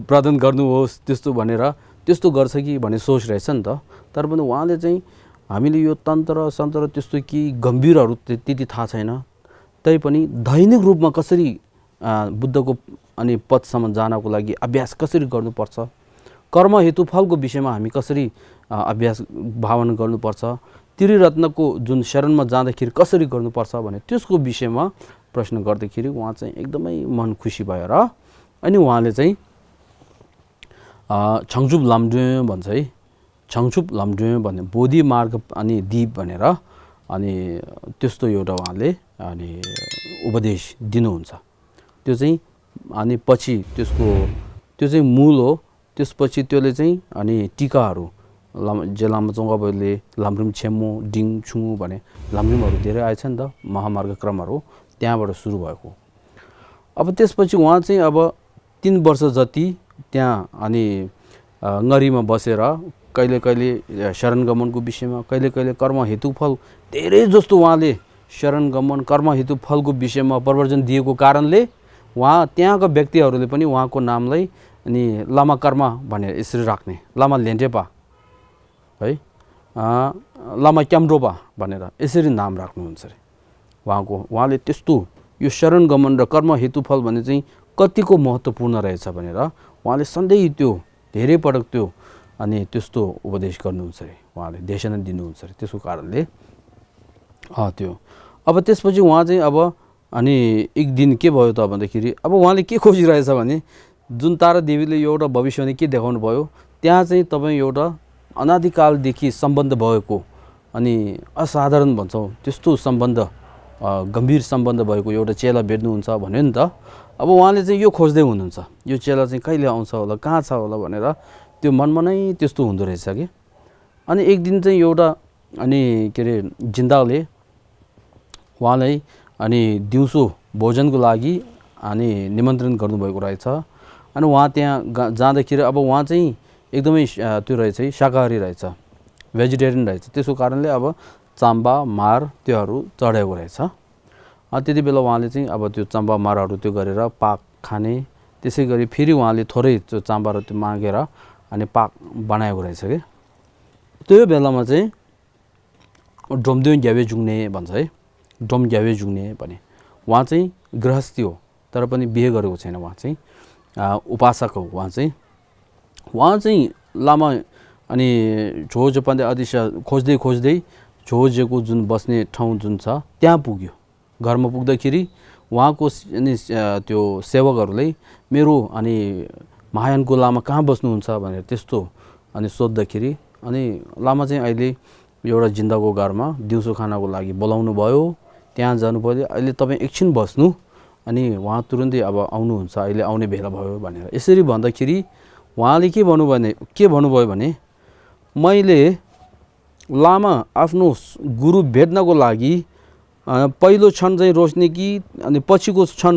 प्रदान गर्नुहोस् त्यस्तो भनेर त्यस्तो गर्छ कि भन्ने सोच रहेछ नि त। तर पनि उहाँले चाहिँ हामीले यो तन्त्र सन्त्र त्यस्तो कि गम्भीरहरू त्यति थाहा छैन, तैपनि दैनिक रूपमा कसरी बुद्धको अनि पथसम्म जानको लागि अभ्यास कसरी गर्नुपर्छ, कर्म हेतु फलको विषयमा हामी कसरी अभ्यास भावना गर्नुपर्छ, त्रिरत्नको जुन शरणमा जाँदाखेरि कसरी गर्नुपर्छ भने त्यसको विषयमा प्रश्न गर्दाखेरि उहाँ चाहिँ एकदमै मन खुसी भएर अनि उहाँले चाहिँ छाङचुब लामडुङ भन्छ है, छाङचुब लामडुङ भन्ने बोधि मार्ग अनि दीप भनेर अनि त्यस्तो एउटा उहाँले अनि उपदेश दिनुहुन्छ। त्यो चाहिँ अनि पछि त्यो चाहिँ मूल हो। त्यसपछि त्यसले चाहिँ अनि टीकाहरू जे लामाचोङ अबले लाम्रिम छेमो डिङ छुङु भने लाम्रिमहरू धेरै आएछ नि त महामार्ग क्रमहरू त्यहाँबाट सुरु भएको। अब त्यसपछि उहाँ चाहिँ अब 3 वर्ष जति त्यहाँ अनि ngरीमा बसेर कहिले कहिले शरण गमनको विषयमा कहिले कहिले कर्म हेतु फल धेरै जस्तो उहाँले शरण गमन कर्म हेतु फलको विषयमा प्रवचन दिएको कारणले उहाँ त्यहाँका व्यक्तिहरूले पनि उहाँको नामलाई अनि लामा कर्म भनेर यसरी राख्ने लामा लेन्टेपा है लामा क्याम्रोपा भनेर यसरी नाम राख्नुहुन्छ रे उहाँले त्यस्तो यो शरण गमन र कर्म हेतु फल भन्ने चाहिँ कतिको महत्त्वपूर्ण रहेछ भनेर उहाँले सधैँ त्यो धेरै पटक त्यो अनि त्यस्तो उपदेश गर्नुहुन्छ रे उहाँले देशना दिनुहुन्छ रे। त्यसको कारणले त्यो अब त्यसपछि उहाँ चाहिँ अब अनि एक दिन के भयो त भन्दाखेरि अब उहाँले के खोजिरहेछ भने जुन तारा देवीले एउटा भविष्यवाणी के देखाउनु भयो त्यहाँ चाहिँ तपाईँ एउटा अनादिकालदेखि सम्बन्ध भएको अनि असाधारण भन्छौँ त्यस्तो सम्बन्ध गम्भीर सम्बन्ध भएको एउटा चेला भेट्नुहुन्छ भन्यो नि त। अब उहाँले चाहिँ यो खोज्दै हुनुहुन्छ यो चेला चाहिँ कहिले आउँछ होला कहाँ छ होला भनेर त्यो मनमा नै त्यस्तो हुँदो रहेछ कि। अनि एक दिन चाहिँ एउटा अनि के अरे जिन्दाले उहाँलाई अनि दिउँसो भोजनको लागि अनि निमन्त्रण गर्नुभएको रहेछ। अनि उहाँ त्यहाँ जाँदाखेरि अब उहाँ चाहिँ एकदमै त्यो रहेछ शाकाहारी रहेछ भेजिटेरियन रहेछ। त्यसको कारणले अब चाम्बा मार त्योहरू चढाएको रहेछ। त्यति बेला उहाँले चाहिँ अब त्यो चाम्बा मारहरू त्यो गरेर पाक खाने त्यसै गरी फेरि उहाँले थोरै त्यो चाम्बा र त्यो मागेर अनि पाक बनाएको रहेछ कि। त्यो बेलामा चाहिँ ड्रोमदेव ग्यावे जुङ्ने भन्छ है ड्रोम ग्यावे जुङ्ने भने उहाँ चाहिँ गृहस्थी हो तर पनि बिहे गरेको छैन उहाँ चाहिँ उपासक हो। उहाँ चाहिँ लामा अनि झोज पन्डे आदिश खोज्दै खोज्दै झोजेको जुन बस्ने ठाउँ जुन छ त्यहाँ पुग्यो। घरमा पुग्दाखेरि उहाँको अनि त्यो सेवकहरूले मेरो अनि महायानको लामा कहाँ बस्नुहुन्छ भनेर त्यस्तो अनि सोद्दाखेरि अनि लामा चाहिँ अहिले एउटा जिन्दाको घरमा दिउँसो खानाको लागि बोलाउनु भयो त्यहाँ जानु पर्यो अहिले तपाईँ एकछिन बस्नु अनि उहाँ तुरुन्तै अब आउनुहुन्छ अहिले आउने बेला भयो भनेर यसरी भन्दाखेरि उहाँले के भन्नुभयो भने मैले लामा आफ्नो गुरु भेट्नको लागि पहिलो क्षण चाहिँ रोज्ने कि अनि पछिको क्षण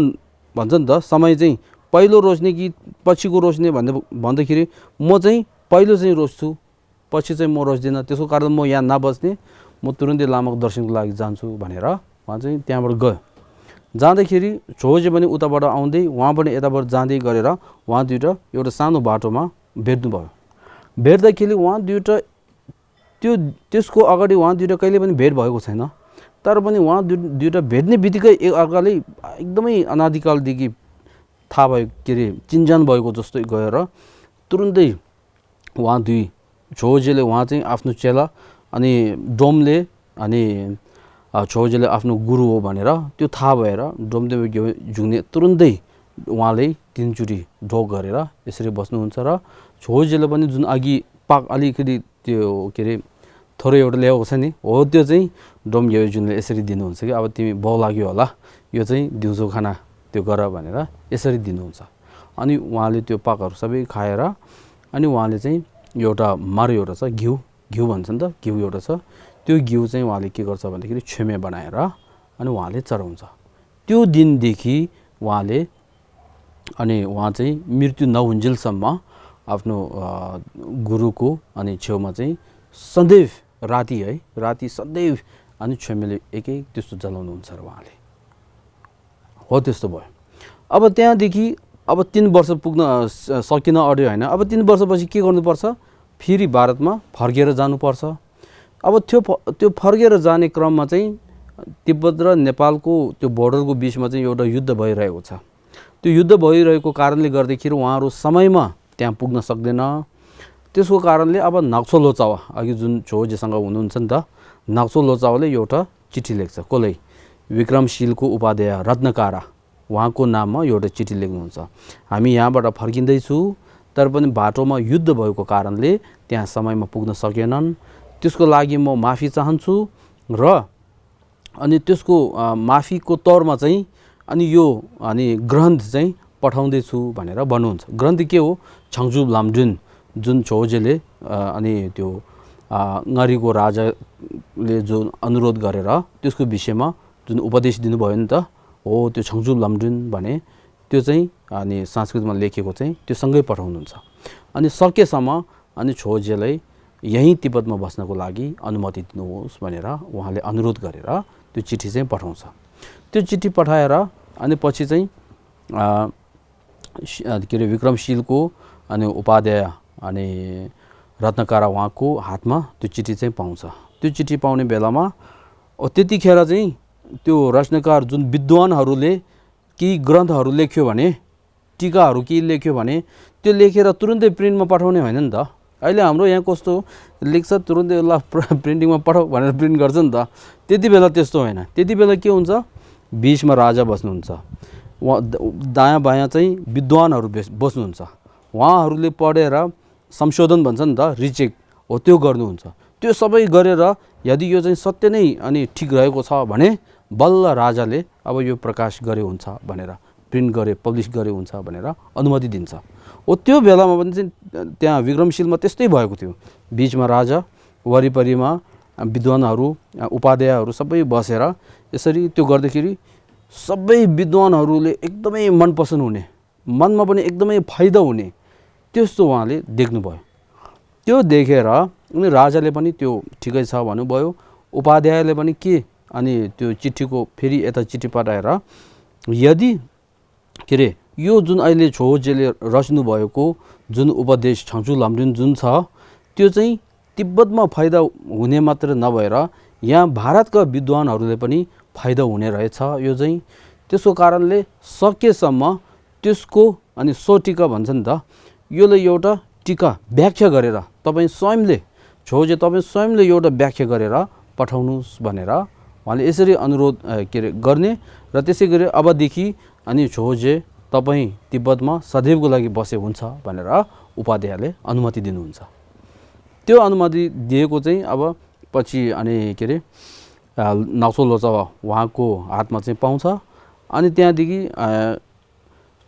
भन्छ नि त समय चाहिँ पहिलो रोज्ने कि पछिको रोज्ने भन्दाखेरि म चाहिँ पहिलो चाहिँ रोज्छु पछि चाहिँ म रोज्दिनँ। त्यसको कारण म यहाँ नबस्ने म तुरुन्तै लामाको दर्शनको लागि जान्छु भनेर उहाँ चाहिँ त्यहाँबाट गयो। जाँदाखेरि झोजे पनि उताबाट आउँदै उहाँ पनि यताबाट जाँदै गरेर उहाँ दुईवटा एउटा सानो बाटोमा भेट्नुभयो। भेट्दाखेरि उहाँ दुईवटा त्यसको अगाडि उहाँ दुईवटा कहिले पनि भेट भएको छैन तर पनि उहाँ दुईवटा भेट्ने बित्तिकै एक अर्काले एकदमै अनादिकालदेखि थाहा भयो के अरे चिन्जान भएको जस्तो गएर तुरुन्तै उहाँ दुई झोजेले उहाँ चाहिँ आफ्नो चेला अनि डोमले अनि झोजेले आफ्नो गुरु हो भनेर त्यो थाहा भएर डोमदेव जुङ्ने तुरुन्तै उहाँले 3 चोटि ढोक गरेर यसरी बस्नुहुन्छ र झोजेले पनि जुन अघि पाक अलिकति त्यो के अरे थोरै एउटा ल्याएको छ नि हो त्यो चाहिँ डोमदेव जुङ्ले यसरी दिनुहुन्छ कि अब तिमी बहु लाग्यो होला यो चाहिँ दिउँसो खाना त्यो गर भनेर यसरी दिनुहुन्छ। अनि उहाँले त्यो पाकहरू सबै खाएर अनि उहाँले चाहिँ एउटा मार एउटा छ घिउ भन्छ नि त घिउ एउटा छ त्यो घिउ चाहिँ उहाँले के गर्छ भन्दाखेरि छेमे बनाएर अनि उहाँले चढाउँछ। त्यो दिनदेखि उहाँले अनि उहाँ चाहिँ मृत्यु नहुन्जेलसम्म आफ्नो गुरुको अनि छेउमा चाहिँ सदैव राति सदैव अनि छेमेले एक त्यस्तो जलाउनुहुन्छ र उहाँले हो त्यस्तो भयो। अब त्यहाँदेखि अब 3 वर्ष पुग्न सकिन अड्यो होइन। अब 3 वर्षपछि के गर्नुपर्छ फेरि भारतमा फर्केर जानुपर्छ। अब त्यो फर्केर जाने क्रममा चाहिँ तिब्बत र नेपालको त्यो बोर्डरको बिचमा चाहिँ एउटा युद्ध भइरहेको छ। त्यो युद्ध भइरहेको कारणले गर्दाखेरि उहाँहरू समयमा त्यहाँ पुग्न सक्दैन। त्यसको कारणले अब नाक्सो लोचावा अघि जुन झोजेसँग हुनुहुन्छ नि त नाक्सो लोचावाले एउटा चिठी लेख्छ कसलाई विक्रमशीलको उपाध्याय रत्नकारा उहाँको नाममा एउटा चिठी लेख्नुहुन्छ हामी यहाँबाट फर्किँदैछु तर पनि बाटोमा युद्ध भएको कारणले त्यहाँ समयमा पुग्न सकेनन् त्यसको लागि म माफी चाहन्छु र अनि त्यसको माफीको तौरमा चाहिँ अनि यो अनि ग्रन्थ चाहिँ पठाउँदैछु भनेर भन्नुहुन्छ। ग्रन्थ के हो छाङजु लामजुन जुन छोजेले अनि त्यो ngariको राजाले जुन अनुरोध गरेर त्यसको विषयमा जुन उपदेश दिनुभयो नि त हो त्यो छङजु लामजुन भने त्यो चाहिँ अनि संस्कृतमा लेखेको चाहिँ त्यो सँगै पठाउनुहुन्छ अनि सकेसम्म अनि छोजेलाई यही तिब्बतमा बस्नको लागि अनुमति दिनुहोस् भनेर उहाँले अनुरोध गरेर त्यो चिठी चाहिँ पठाउँछ त्यो चिठी पठाएर अनि पछि चाहिँ के रे विक्रमशीलको अनि उपाध्याय अनि रत्नकारा उहाँको हातमा त्यो चिठी चाहिँ पाउँछ त्यो चिठी पाउने बेलामा त्यतिखेर चाहिँ त्यो रचनाकार जुन विद्वानहरूले केही ग्रन्थहरू लेख्यो भने टीकाहरू के लेख्यो भने त्यो लेखेर तुरुन्तै प्रिन्टमा पठाउने होइन नि त अहिले हाम्रो यहाँ कस्तो लेख्छ तुरुन्तै ल प्रिन्टिङमा पठाऊ भनेर प्रिन्ट गर्छ नि त त्यति बेला त्यस्तो होइन त्यति बेला के हुन्छ बीचमा राजा बस्नुहुन्छ दायाँ बायाँ चाहिँ विद्वानहरू बस्नुहुन्छ उहाँहरूले पढेर संशोधन भन्छ नि त रिचेक हो त्यो गर्नुहुन्छ त्यो सबै गरेर यदि यो चाहिँ सत्य नै अनि ठिक रहेको छ भने बल्ल राजाले अब यो प्रकाश गरे हुन्छ भनेर प्रिन्ट गरे पब्लिस गरे हुन्छ भनेर अनुमति दिन्छ हो त्यो बेलामा पनि चाहिँ त्यहाँ विक्रमशीलमा त्यस्तै भएको थियो बीचमा राजा वरिपरिमा विद्वानहरू उपाध्यायहरू सबै बसेर यसरी त्यो गर्दाखेरि सबै विद्वानहरूले एकदमै मनपसन्द हुने मनमा पनि एकदमै फाइदा हुने त्यस्तो उहाँले देख्नुभयो त्यो देखेर अनि राजाले पनि त्यो ठिकै छ भन्नुभयो उपाध्यायले पनि के अनि त्यो चिठीको फेरि यता चिठी पठाएर यदि के रे यो जुन अहिले छोजेले रच्नु भएको जुन उपदेश छङजु लामजुन जुन छ त्यो चाहिँ तिब्बतमा फाइदा हुने मात्र नभएर यहाँ भारतका विद्वानहरूले पनि फाइदा हुने रहेछ यो चाहिँ त्यसको कारणले सकेसम्म त्यसको अनि सो टीका भन्छ नि त योले एउटा टीका व्याख्या गरेर तपाईं स्वयंले छोजे तपाईं स्वयंले एउटा व्याख्या गरेर पठाउनुस् भनेर उहाँले यसरी अनुरोध के रे गर्ने र त्यसै गरी अबदेखि अनि छोजे तपाईं तिब्बतमा सदैवको लागि बसे हुन्छ भनेर उपाध्यायले अनुमति दिनुहुन्छ त्यो अनुमति दिएको चाहिँ अब पछि अनि के रे नाक्सो लोचा उहाँको हातमा चाहिँ पाउँछ अनि त्यहाँदेखि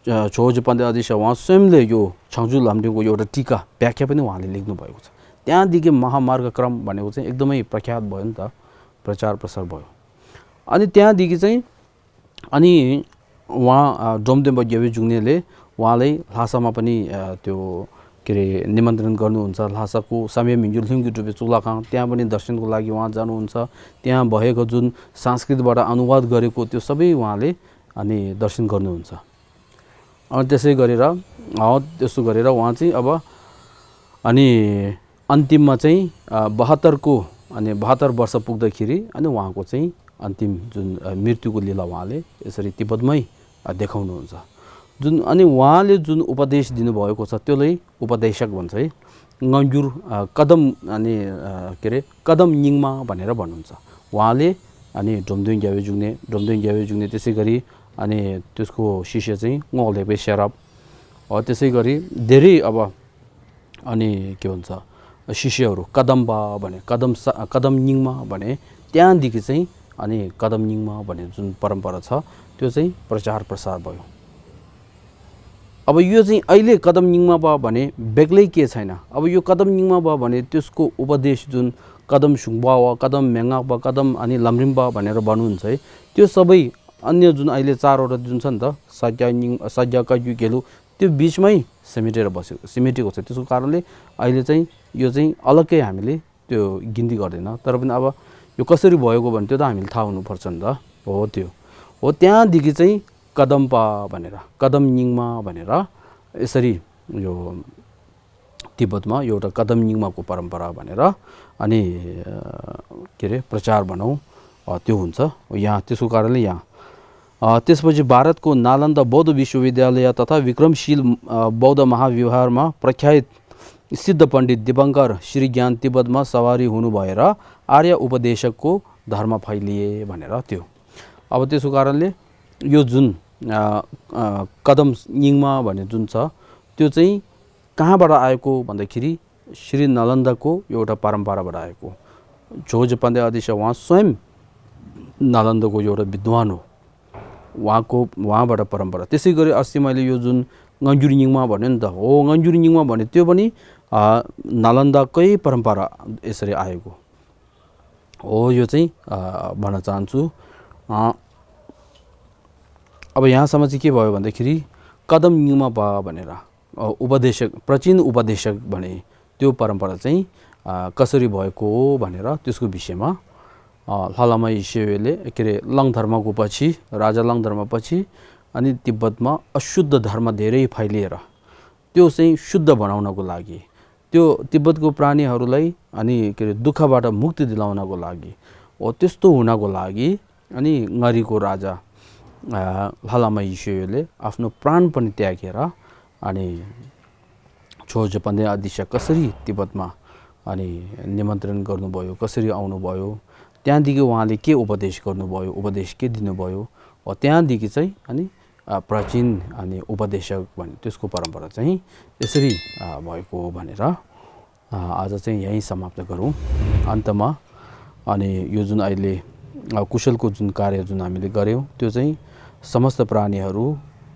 छोजे पण्डित आदिश उहाँ स्वयंले यो छङजु लामजुङको एउटा टीका व्याख्या पनि उहाँले लेख्नु भएको छ त्यहाँदेखि महामार्ग क्रम भनेको चाहिँ एकदमै प्रख्यात भयो नि त प्रचार प्रसार भयो अनि त्यहाँदेखि चाहिँ अनि उहाँ डोमदेम्बा ग्यावेजुङनेले उहाँलाई ल्हासामा पनि त्यो के रे निमन्त्रण गर्नुहुन्छ ल्हासाको सामे मिन्जुल हिङगु टुबे चुलाखाङ त्यहाँ पनि दर्शनको लागि उहाँ जानुहुन्छ त्यहाँ भएको जुन संस्कृतबाट अनुवाद गरेको त्यो सबै उहाँले अनि दर्शन गर्नुहुन्छ अनि त्यसै गरेर त्यसो गरेर उहाँ चाहिँ अब अनि अन्तिममा चाहिँ 72 को अनि 72 वर्ष पुग्दाखेरि अनि उहाँको चाहिँ अन्तिम जुन मृत्युको लीला उहाँले यसरी तिब्बतमै देखाउनुहुन्छ जुन अनि उहाँले जुन उपदेश दिनुभएको छ त्यसलाई उपदेशक भन्छ है ngajur कदम अनि के रे कदम निङमा भनेर भन्नुहुन्छ उहाँले अनि डोमदेङ ग्यावेजुङने त्यसै गरी अनि त्यसको शिष्य चाहिँ ngolebe sharap त्यसै गरी धेरै अब अनि के भन्छ शिष्यहरू कदमबा भने कदम निङमा भने त्यहाँदेखि चाहिँ अनि कदम निङमा भन्ने जुन परम्परा छ त्यो चाहिँ प्रचार प्रसार भयो अब यो चाहिँ अहिले कदम निङमा बा भने बेग्लै के छैन अब यो कदम निङमा बा भने त्यसको उपदेश जुन कदम सुङबा वा कदम मेङा बा कदम अनि लमरिम्बा भनेर भन्नुहुन्छ है त्यो सबै अन्य जुन अहिले 4 वटा जुन छ नि त सज्जाका युगेलु त्यो बीचमै सिमेटेको छ त्यसको कारणले अहिले चाहिँ यो चाहिँ अलग्गै हामीले त्यो गिन्ती गर्दैन तर पनि अब यो कसरी भएको भने त्यो त हामीले थाहा हुनुपर्छ नि त हो त्यो हो त्यहाँदेखि चाहिँ कदमपा भनेर कदम निङमा भनेर यसरी यो तिब्बतमा एउटा कदम निङमाको परम्परा भनेर अनि के रे प्रचार भनौं त्यो हुन्छ यहाँ त्यसको कारणले यहाँ त्यसपछि भारतको नालन्दा बौद्ध विश्वविद्यालय तथा विक्रमशील बौद्ध महाविहारमा प्रख्यात सिद्ध पण्डित दिवंकर श्री ज्ञान तिब्बतमा सवारी हुनु भएर आर्य उपदेशकको धर्म फैलिए भनेर त्यो अब त्यसको कारणले यो जुन कदम निङमा भन्ने जुन छ त्यो चाहिँ कहाँबाट आएको भन्दाखेरि श्री नालन्दाको एउटा परम्पराबाट आएको जोज पण्डित आदिश उहाँ स्वयं नालन्दाको एउटा विद्वान हो उहाँबाट परम्परा त्यसै गरी अस्ति मैले यो जुन ngajur निङमा भन्यो नि त हो ngajur निङमा भने त्यो पनि नालन्दाकै परम्परा यसरी आएको हो यो चाहिँ भन्न चाहन्छु। अब यहाँसम्म चाहिँ के भयो भन्दाखेरि कदम न्युमा भयो भनेर उपदेशक प्राचीन उपदेशक भने त्यो परम्परा चाहिँ कसरी भएको हो भनेर त्यसको विषयमा लामा इसेवेले के अरे लङ धर्मको पछि राजा लङ धर्मपछि अनि तिब्बतमा अशुद्ध धर्म धेरै फैलिएर त्यो चाहिँ शुद्ध बनाउनको लागि त्यो तिब्बतको प्राणीहरूलाई अनि के अरे दुःखबाट मुक्ति दिलाउनको लागि हो त्यस्तो हुनको लागि अनि ngरीको राजा लामा इसेवेले आफ्नो प्राण पनि त्यागेर अनि छोजो पन्ध्य अध्यक्ष कसरी तिब्बतमा अनि निमन्त्रण गर्नुभयो कसरी आउनुभयो त्यहाँदेखि उहाँले के उपदेश गर्नुभयो उपदेश के दिनुभयो हो त्यहाँदेखि चाहिँ अनि प्राचीन अनि उपदेशक भन्ने त्यसको परम्परा चाहिँ यसरी भएको हो भनेर आज चाहिँ यही समाप्त गरौँ। अन्तमा अनि यो जुन अहिले कुशलको जुन कार्य जुन हामीले गऱ्यौँ त्यो चाहिँ समस्त प्राणीहरू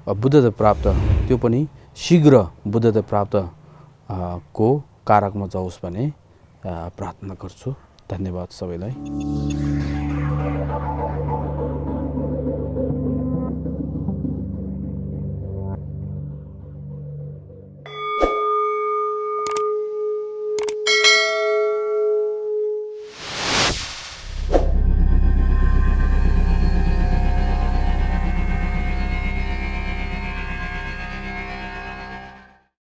बुद्धता प्राप्त त्यो पनि शीघ्र बुद्धता प्राप्त को कारकमा जाओस् भन्ने प्रार्थना गर्छु। धन्यवाद सबैलाई।